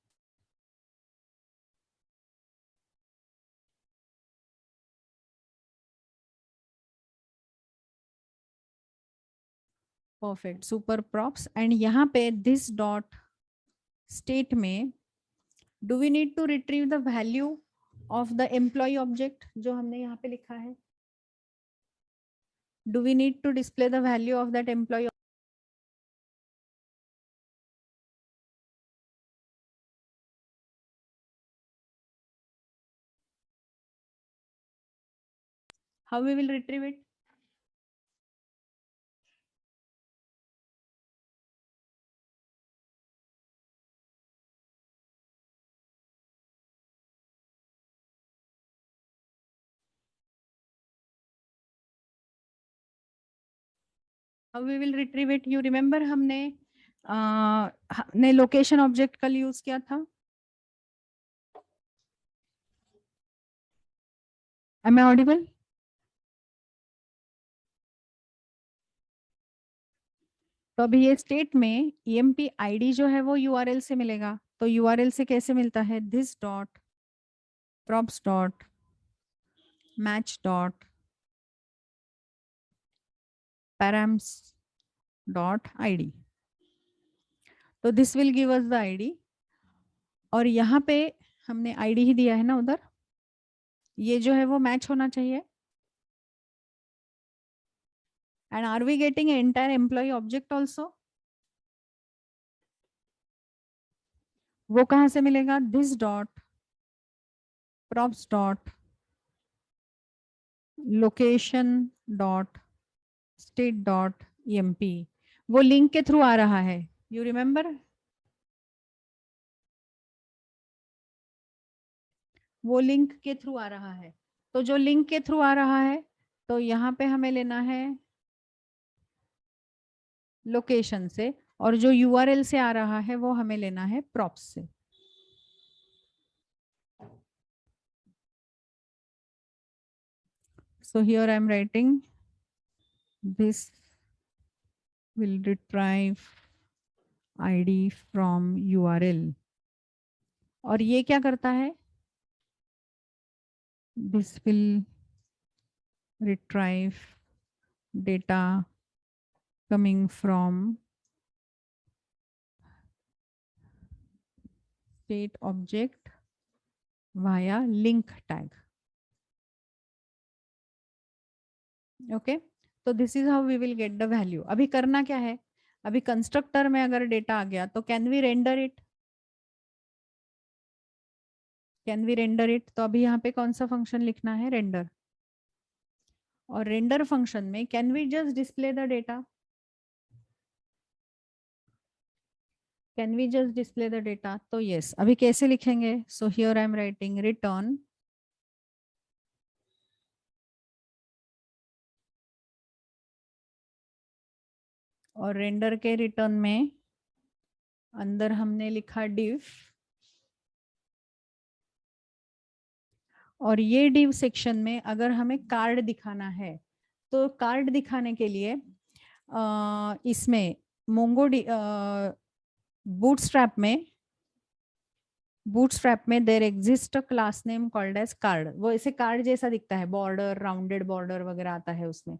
perfect, super props, and यहाँ पे दिस डॉट स्टेट में do we need to retrieve the value of the employee object जो हमने यहाँ पे लिखा है? Do we need to display the value of that employee? How we will retrieve it? How we will retrieve it? You remember हमने location object कल use किया था। M I audible? तो अभी ये स्टेट में emp id जो है वो url से मिलेगा। तो url से कैसे मिलता है? This dot props dot match dot params dot id। तो this will give us the id, और यहाँ पे हमने id ही दिया है ना उधर, ये जो है वो मैच होना चाहिए। And are we getting entire employee object also? वो कहाँ से मिलेगा? This dot props dot location dot state dot emp। वो लिंक के थ्रू आ रहा है, यू रिमेम्बर? वो लिंक के थ्रू आ रहा है। तो जो लिंक के थ्रू आ रहा है तो यहाँ पे हमें लेना है लोकेशन से, और जो यूआरएल से आ रहा है वो हमें लेना है प्रॉप्स से। So here I am writing this will retrieve id from URL, और ये क्या करता है? This will retrieve data coming from state object via link tag. Okay, तो this is how we will get the value. अभी करना क्या है, अभी कंस्ट्रक्टर में अगर डेटा आ गया तो can we render it, can we render it, तो अभी यहाँ पे कौन सा फंक्शन लिखना है, रेंडर। और रेंडर फंक्शन में can we just display the data, can we just display the data, तो यस। अभी कैसे लिखेंगे, so here I am writing return और रेंडर के रिटर्न में अंदर हमने लिखा div, और ये div सेक्शन में अगर हमें कार्ड दिखाना है तो कार्ड दिखाने के लिए इसमें मोंगो बूटस्ट्रैप में there exist a class name called as card. वो ऐसे कार्ड जैसा दिखता है, बॉर्डर, राउंडेड बॉर्डर वगैरह आता है उसमें,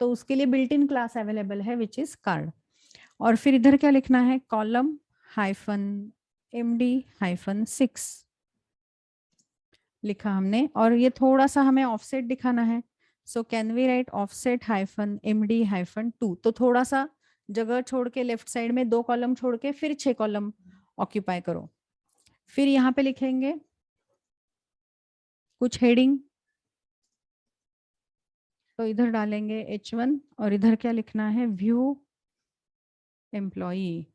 तो उसके लिए बिल्ट इन क्लास अवेलेबल है विच इज कार्ड। और फिर इधर क्या लिखना है, कॉलम हाइफन MD-6 लिखा हमने, और ये थोड़ा सा हमें ऑफसेट दिखाना है, so can we write offset -MD-2, तो थोड़ा सा जगह छोड़ के लेफ्ट साइड में 2 कॉलम छोड़ के फिर 6 कॉलम ऑक्यूपाई करो। फिर यहाँ पे लिखेंगे कुछ हेडिंग, तो इधर डालेंगे H1 और इधर क्या लिखना है, व्यू एम्प्लॉई।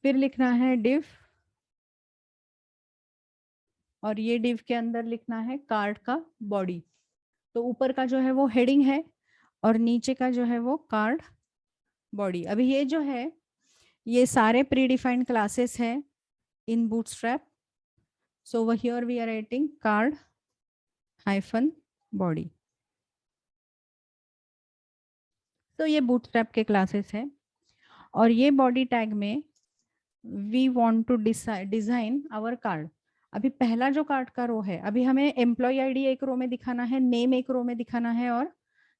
फिर लिखना है div, और ये div के अंदर लिखना है कार्ड का बॉडी। तो ऊपर का जो है वो हेडिंग है और नीचे का जो है वो कार्ड बॉडी। अभी ये जो है ये सारे प्री डिफाइंड क्लासेस है इन बूटस्ट्रैप, सो वो here we are writing card hyphen body. तो ये बूटस्ट्रैप के क्लासेस है, और ये बॉडी टैग में we want to design our card. अभी पहला जो कार्ड का रो है, अभी हमें एम्प्लॉय आईडी एक रो में दिखाना है, नेम एक रो में दिखाना है, और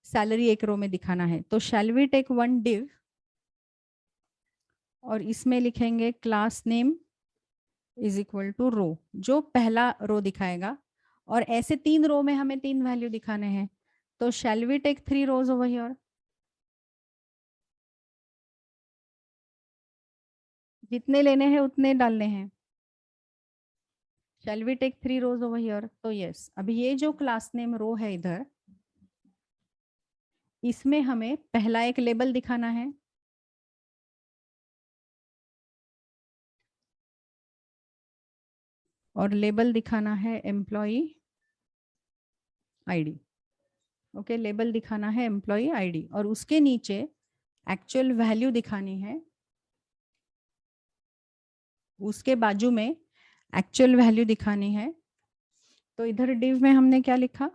सैलरी एक रो में दिखाना है। तो shall we take one div और इसमें लिखेंगे class name is equal to row, जो पहला रो दिखाएगा, और ऐसे 3 रो में हमें 3 वैल्यू दिखाने हैं, तो shall we take 3 rows over here, जितने लेने हैं उतने डालने हैं। Shall we take 3 rows over here, तो यस। अभी ये जो क्लास नेम रो है इधर, इसमें हमें पहला एक लेबल दिखाना है, और लेबल दिखाना है एम्प्लॉय आईडी। ओके, लेबल दिखाना है एम्प्लॉय आईडी, और उसके नीचे एक्चुअल वैल्यू दिखानी है, उसके बाजू में एक्चुअल वैल्यू दिखानी है। तो इधर डिव में हमने क्या लिखा,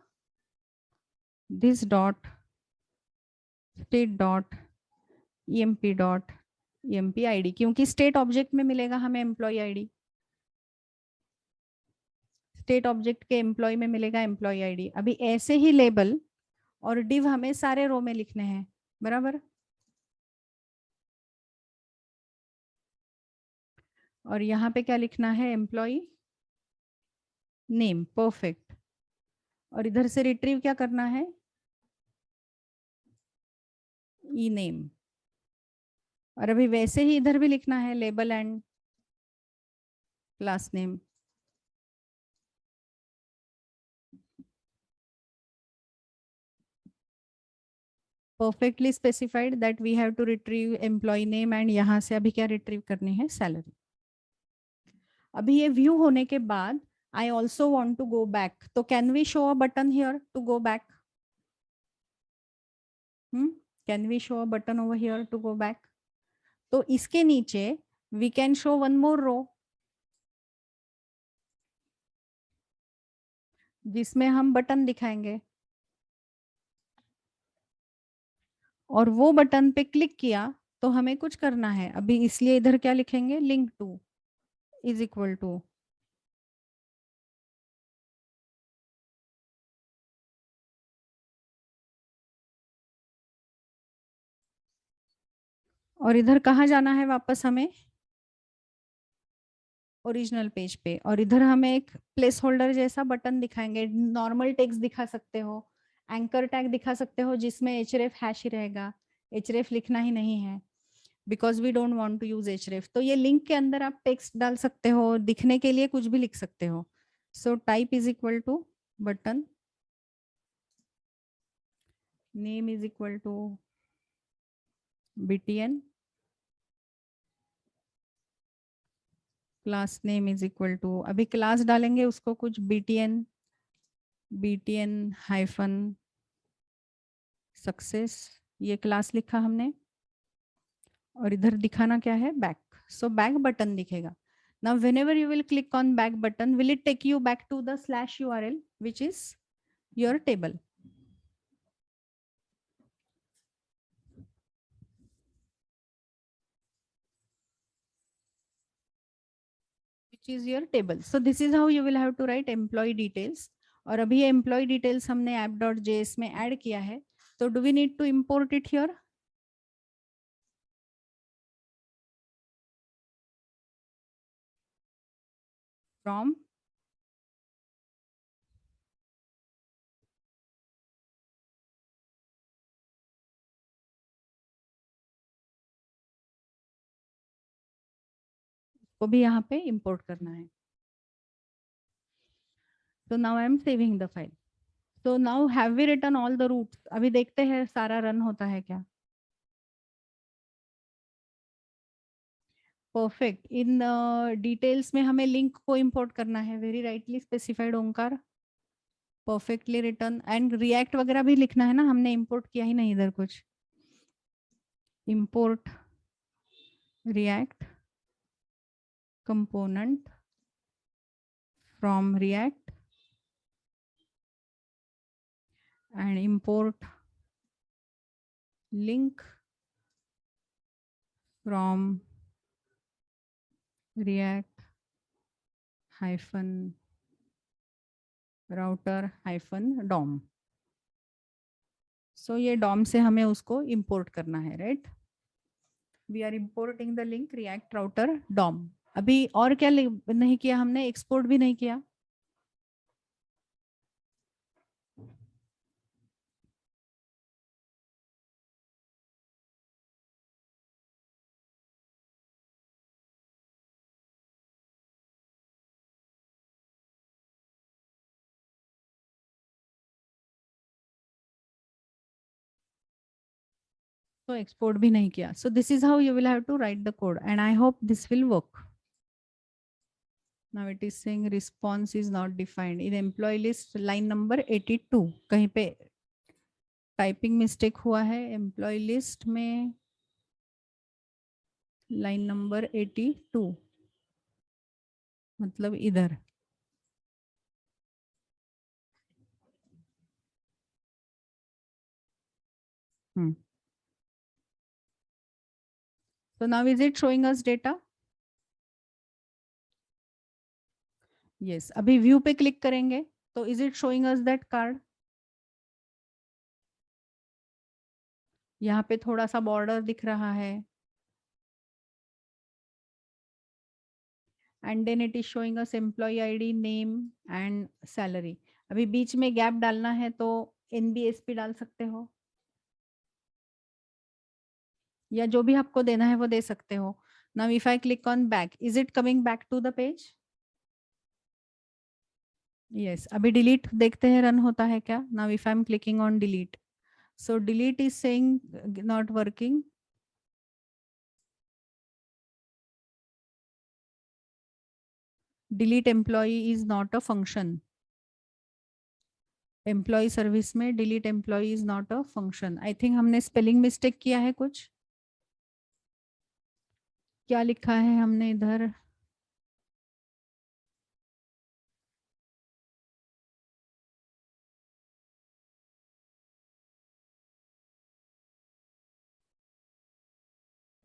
this dot state dot emp ID, क्योंकि स्टेट ऑब्जेक्ट में मिलेगा हमें एम्प्लॉय आईडी, स्टेट ऑब्जेक्ट के एम्प्लॉय में मिलेगा एम्प्लॉय आईडी। अभी ऐसे ही लेबल और डिव हमें सारे रो में लिखने हैं, बराबर। और यहाँ पे क्या लिखना है, एम्प्लॉय नेम, परफेक्ट। और इधर से रिट्रीव क्या करना है, ई नेम। और अभी वैसे ही इधर भी लिखना है label and class name. Perfectly specified that we have to retrieve employee name, and यहाँ से अभी क्या रिट्रीव करनी है, सैलरी। अभी ये व्यू होने के बाद I also want to go back, तो can we show a button here to go back, can we show a button over here to go back. तो इसके नीचे we can show one more row, जिसमें हम button दिखाएंगे, और वो button पे क्लिक किया तो हमें कुछ करना है अभी, इसलिए इधर क्या लिखेंगे, link to is equal to, और इधर कहाँ जाना है वापस हमें, ओरिजिनल पेज पे, और इधर हमें एक प्लेस होल्डर जैसा बटन दिखाएंगे। नॉर्मल टेक्स्ट दिखा सकते हो, एंकर टैग दिखा सकते हो जिसमें href हैश ही रहेगा, href लिखना ही नहीं है because we don't want to use href। तो ये लिंक के अंदर आप टेक्स्ट डाल सकते हो, दिखने के लिए कुछ भी लिख सकते हो। So type is equal to button, name is equal to btn, class name is equal to, अभी क्लास डालेंगे उसको कुछ btn हाइफन सक्सेस, ये क्लास लिखा हमने, और इधर दिखाना क्या है, बैक। सो बैक बटन दिखेगा। Now whenever you will click on back button, will it take you back to the slash url which is your table, which is your table. So this is how you will have to write employee details। और अभी ये employee details हमने app.js में add किया है, तो do we need to import it here? From को भी यहाँ पे import करना है। So now I am saving the file. So now have we written all the routes? अभी देखते हैं सारा रन होता है क्या। परफेक्ट। इन डिटेल्स में हमें लिंक को इंपोर्ट करना है, very rightly specified Omkar, perfectly return. And react वगैरह भी लिखना है ना, हमने इंपोर्ट किया ही नहीं इधर कुछ। Import React component from React and import link from React hyphen router hyphen DOM. So ये डॉम से हमें उसको इंपोर्ट करना है, right. We are importing the link React router DOM. अभी और क्या नहीं किया हमने, एक्सपोर्ट भी नहीं किया। तो एक्सपोर्ट भी नहीं किया। So this is how you will have to write the code and I hope this will work. Now it is saying response is not defined in employee list line number 82, कहीं पे typing mistake हुआ है employee list में, line number 82 मतलब इधर। So now is it showing us data? Yes, अभी view पे click करेंगे तो is it showing us that card? यहाँ पे थोड़ा सा बॉर्डर दिख रहा है and then it is showing us employee ID, name and salary। अभी बीच में गैप डालना है तो NBSP डाल सकते हो या जो भी आपको देना है वो दे सकते हो। Now if I click on back, is it coming back to the page? Yes, अभी delete देखते हैं रन होता है क्या। Now if I'm clicking on delete, so delete is saying not working। delete employee is not a function। Employee service में delete employee is not a function. I think हमने spelling mistake किया है कुछ। क्या लिखा है हमने इधर,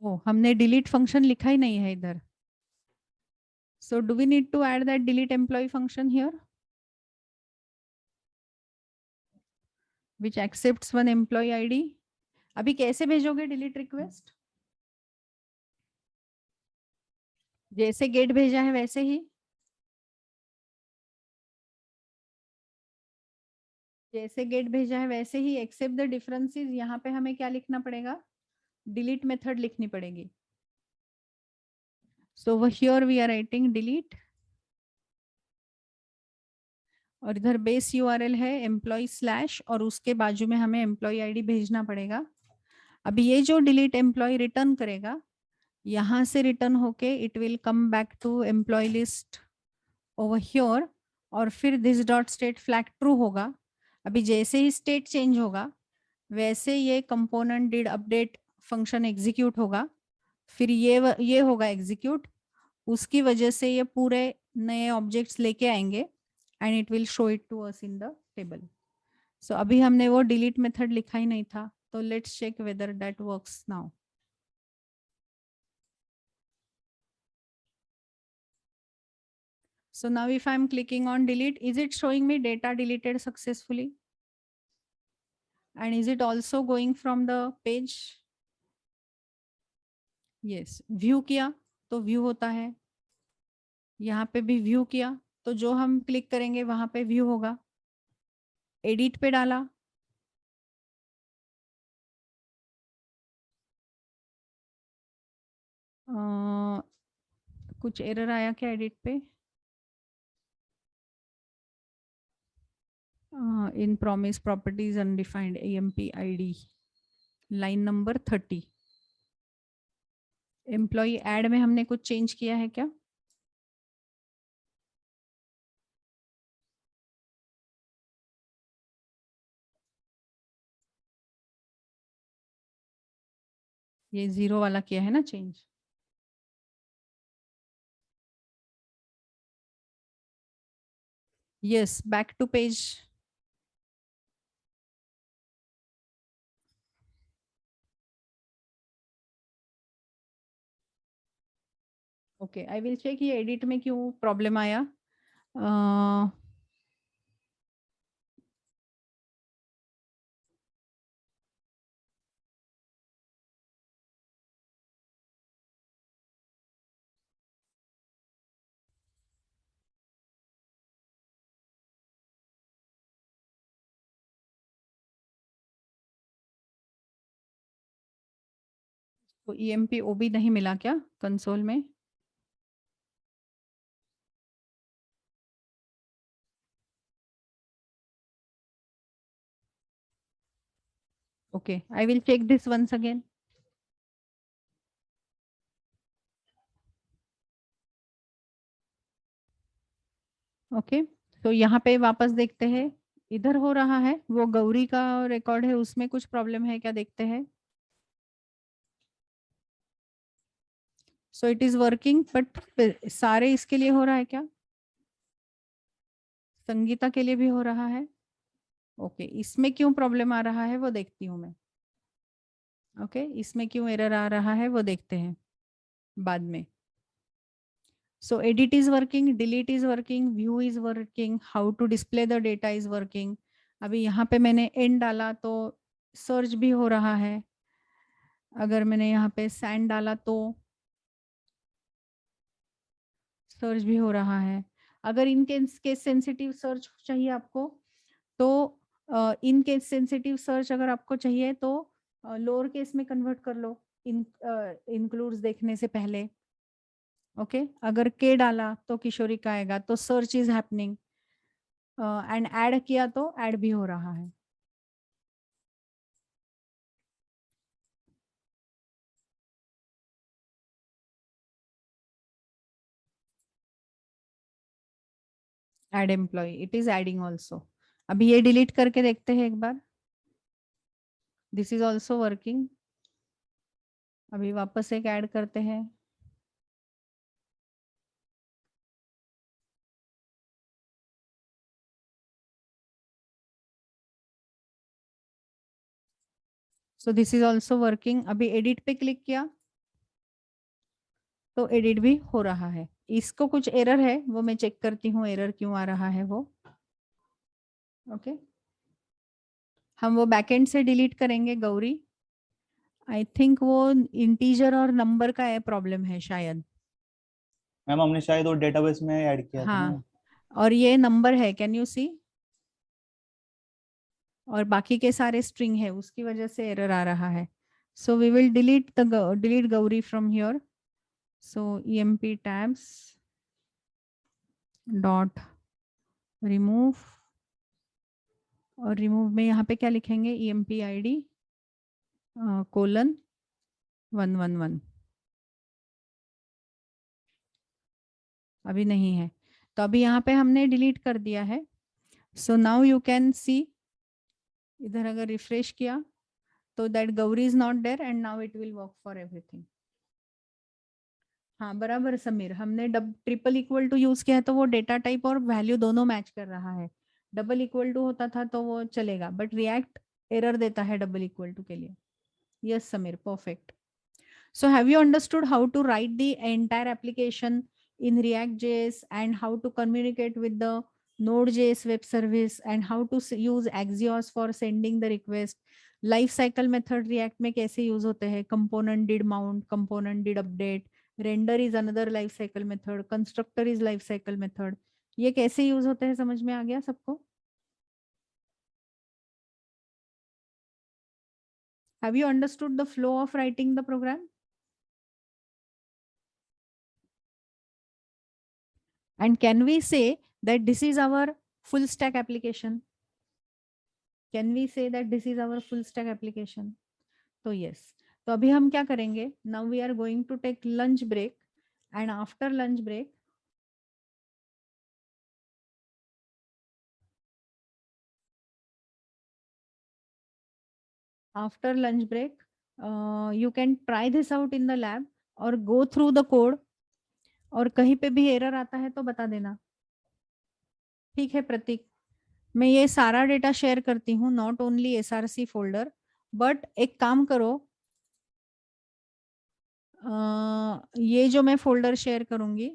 ओ हमने डिलीट फंक्शन लिखा ही नहीं है इधर। So do we need to add that delete employee function here which accepts one employee ID. अभी कैसे भेजोगे डिलीट रिक्वेस्ट। जैसे गेट भेजा है वैसे ही, जैसे गेट भेजा है वैसे ही, एक्सेप्ट द डिफरेंसेस। यहाँ पे हमें क्या लिखना पड़ेगा, डिलीट मेथड लिखनी पड़ेगी। So here we are writing delete, और इधर बेस यूआरएल है एम्प्लॉय स्लैश, और उसके बाजू में हमें एम्प्लॉय आईडी भेजना पड़ेगा। अभी ये जो डिलीट एम्प्लॉय रिटर्न करेगा, यहाँ से रिटर्न होके it will come back to employee list over here, और फिर this dot state flag true होगा। अभी जैसे ही स्टेट चेंज होगा वैसे ये component did update function execute होगा, फिर ये होगा एग्जीक्यूट, उसकी वजह से ये पूरे नए ऑब्जेक्ट्स लेके आएंगे and it will show it to us in the table. So अभी हमने वो डिलीट मेथड लिखा ही नहीं था, तो let's check whether that works now. So now if I'm clicking on delete, is it showing me data deleted successfully? And is it also going from the page? Yes, view किया तो view होता है, यहाँ पे भी view किया तो जो हम क्लिक करेंगे वहां पे view होगा। एडिट पे डाला, कुछ एरर आया क्या एडिट पे? In promise properties undefined AMP ID, line number 30। Employee add में हमने कुछ चेंज किया है क्या? ये 0 वाला किया है ना change? Yes, back to page. Okay, I will check ये एडिट में क्यों प्रॉब्लम आया। तो ईएमपी ओबी नहीं मिला क्या कंसोल में? Okay, I will check this once again. Okay, तो यहाँ पे वापस देखते हैं, इधर हो रहा है वो गौरी का रिकॉर्ड है, उसमें कुछ प्रॉब्लम है क्या देखते हैं। So it is working, but सारे इसके लिए हो रहा है क्या? संगीता के लिए भी हो रहा है? ओके, इसमें क्यों प्रॉब्लम आ रहा है वो देखती हूँ मैं। ओके, इसमें क्यों एरर आ रहा है वो देखते हैं बाद में। So edit is working, delete is working, view is working, how to display the data is working. अभी यहाँ पे मैंने end डाला तो सर्च भी हो रहा है, अगर मैंने यहाँ पे sand डाला तो सर्च भी हो रहा है। अगर इन केस सेंसिटिव सर्च चाहिए आपको तो इन केस सेंसिटिव सर्च अगर आपको चाहिए तो लोअर केस में कन्वर्ट कर लो, इंक्लूड्स देखने से पहले। ओके, अगर के डाला तो किशोरी का आएगा, तो search is happening, and add किया तो ऐड भी हो रहा है। Add employee, it is adding also. अभी ये डिलीट करके देखते हैं एक बार, दिस इज ऑल्सो वर्किंग। अभी वापस एक ऐड करते हैं। So this is also working. अभी एडिट पे क्लिक किया तो एडिट भी हो रहा है। इसको कुछ एरर है, वो मैं चेक करती हूँ एरर क्यों आ रहा है वो। ओके, हम वो बैकएंड से डिलीट करेंगे गौरी। आई थिंक वो इंटीजर और नंबर का प्रॉब्लम है शायद। मैम हमने शायद वो डेटाबेस में ऐड किया था ना। हाँ, और ये नंबर है, कैन यू सी? और बाकी के सारे स्ट्रिंग है, उसकी वजह से एरर आ रहा है. So we will delete Gauri from here. So emp tabs dot remove, और रिमूव में यहाँ पे क्या लिखेंगे, emp id कोलन 111. अभी नहीं है, तो अभी यहाँ पे हमने डिलीट कर दिया है. So now you can see, इधर अगर रिफ्रेश किया तो that Gauri is not there and now it will work for everything. हाँ बराबर समीर, हमने डब ट्रिपल इक्वल टू यूज किया है तो वो डेटा टाइप और वैल्यू दोनों मैच कर रहा है. डबल इक्वल टू होता था तो वो चलेगा, बट रिएक्ट एरर देता है डबल इक्वल टू के लिए. Yes Sameer, perfect. So have you understood how to write the entire application in React.js and how to communicate with the Node.js web service and how to use Axios for sending the request? Life cycle method React में कैसे use होते हैं? Component did mount, component did update, render is another life cycle method, constructor is life cycle method. ये कैसे use होते हैं, समझ में आ गया सबको? Have you understood the flow of writing the program? And can we say that this is our full stack application? Can we say that this is our full stack application? तो yes. तो अभी हम क्या करेंगे? Now we are going to take lunch break, and after lunch break, you can try this out in the lab or go through the code. और कहीं पे भी एरर आता है तो बता देना. ठीक है प्रतीक, मैं ये सारा डेटा शेयर करती हूँ, not only SRC folder, but एक काम करो, ये जो मैं फोल्डर शेयर करूंगी,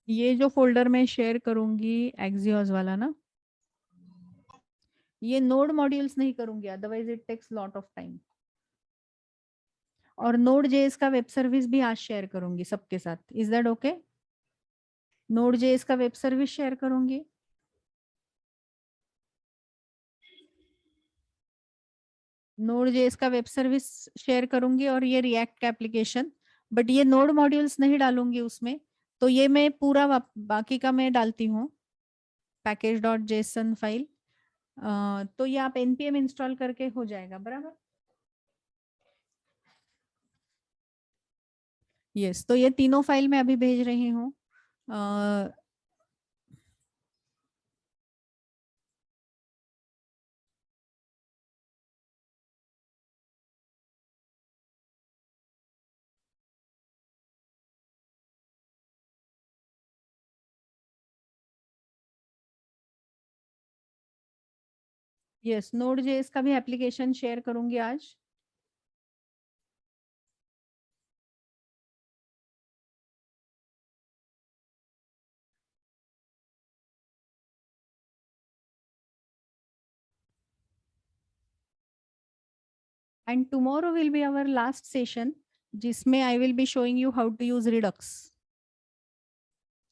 ये जो फोल्डर मैं शेयर करूंगी एक्सियोस वाला ना, ये नोड मॉड्यूल्स नहीं करूंगी, otherwise it takes lot of time. और नोड जेएस का वेब सर्विस भी आज शेयर करूंगी सबके साथ. Is that okay? Node JS का वेब सर्विस शेयर करूंगी. नोड जेएस का वेब सर्विस शेयर करूंगी और ये रिएक्ट का एप्लीकेशन, बट ये नोड मॉड्यूल्स नहीं डालूंगी उसमें. तो ये मैं पूरा बाकी का मैं डालती हूँ पैकेज डॉट जेसन फाइल. तो ये आप npm इंस्टॉल करके हो जाएगा बराबर. यस, तो ये तीनों फाइल मैं अभी भेज रही हूँ. यस, नोड जेएस का भी एप्लीकेशन शेयर करूंगी आज. And tomorrow will be our last session, जिसमें I will be showing you how to use Redux.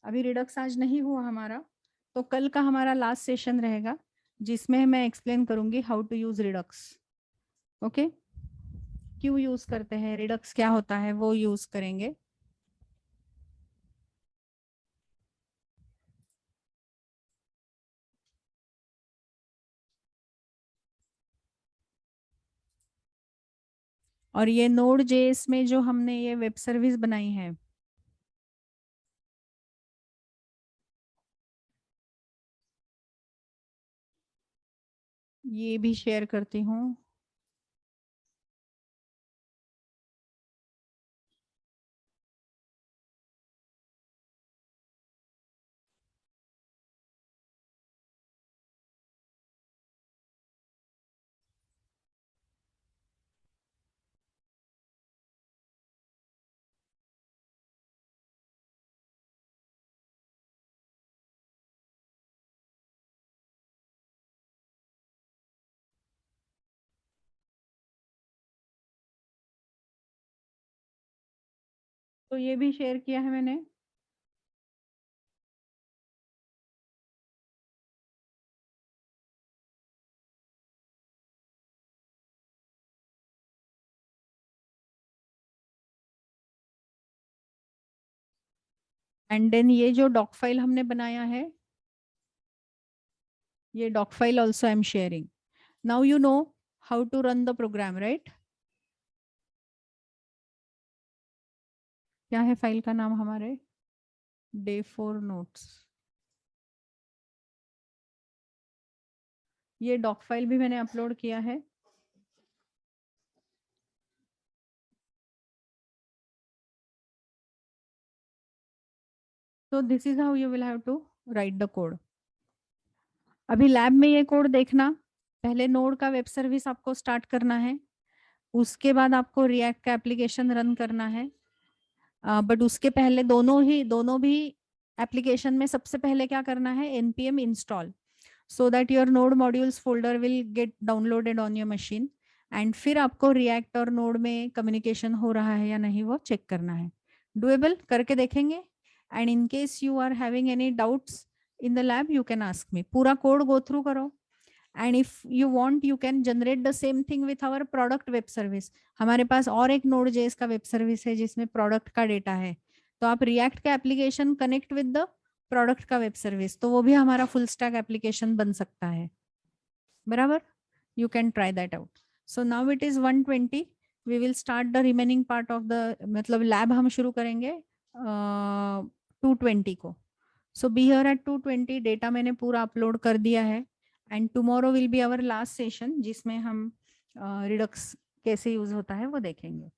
अभी रिडक्स आज नहीं हुआ हमारा, तो कल का हमारा लास्ट सेशन रहेगा जिसमें मैं एक्सप्लेन करूंगी how to use redux. Okay, क्यों यूज करते हैं रिडक्स, क्या होता है वो यूज करेंगे. और ये नोड जेएस में जो हमने ये वेब सर्विस बनाई है, ये भी शेयर करती हूँ. तो ये भी शेयर किया है मैंने। एंड देन ये जो डॉक फाइल हमने बनाया है, ये doc file also I am sharing. Now you know how to run the program, right? क्या है फाइल का नाम हमारे? Day 4 notes. ये डॉक फाइल भी मैंने अपलोड किया है। तो this is how you will have to write the code. अभी लैब में ये कोड देखना। पहले नोड का वेब सर्विस आपको स्टार्ट करना है, उसके बाद आपको रिएक्ट का एप्लीकेशन रन करना है। बट उसके पहले दोनों भी एप्लीकेशन में सबसे पहले क्या करना है? npm install, so that your node modules folder will get downloaded on your machine। And फिर आपको रिएक्ट और नोड में कम्युनिकेशन हो रहा है या नहीं वो चेक करना है। डुएबल करके देखेंगे। And in case you are having any doubts in the lab you can ask me. पूरा कोड गो थ्रू करो। And if you want you can generate the same thing with our product web service. हमारे पास और एक node JS का web service है जिसमें product का डेटा है। तो आप रिएक्ट का application connect with the product का वेब सर्विस, तो वो भी हमारा फुल स्टैक एप्लीकेशन बन सकता है। बराबर? You can try that out. So now it is 120। We will start the remaining part of the, मतलब लैब हम शुरू करेंगे 220 को। So be here at 220। Data मैंने पूरा अपलोड कर दिया है। And tomorrow will be our last session जिसमें हम रिडक्स कैसे यूज होता है वो देखेंगे।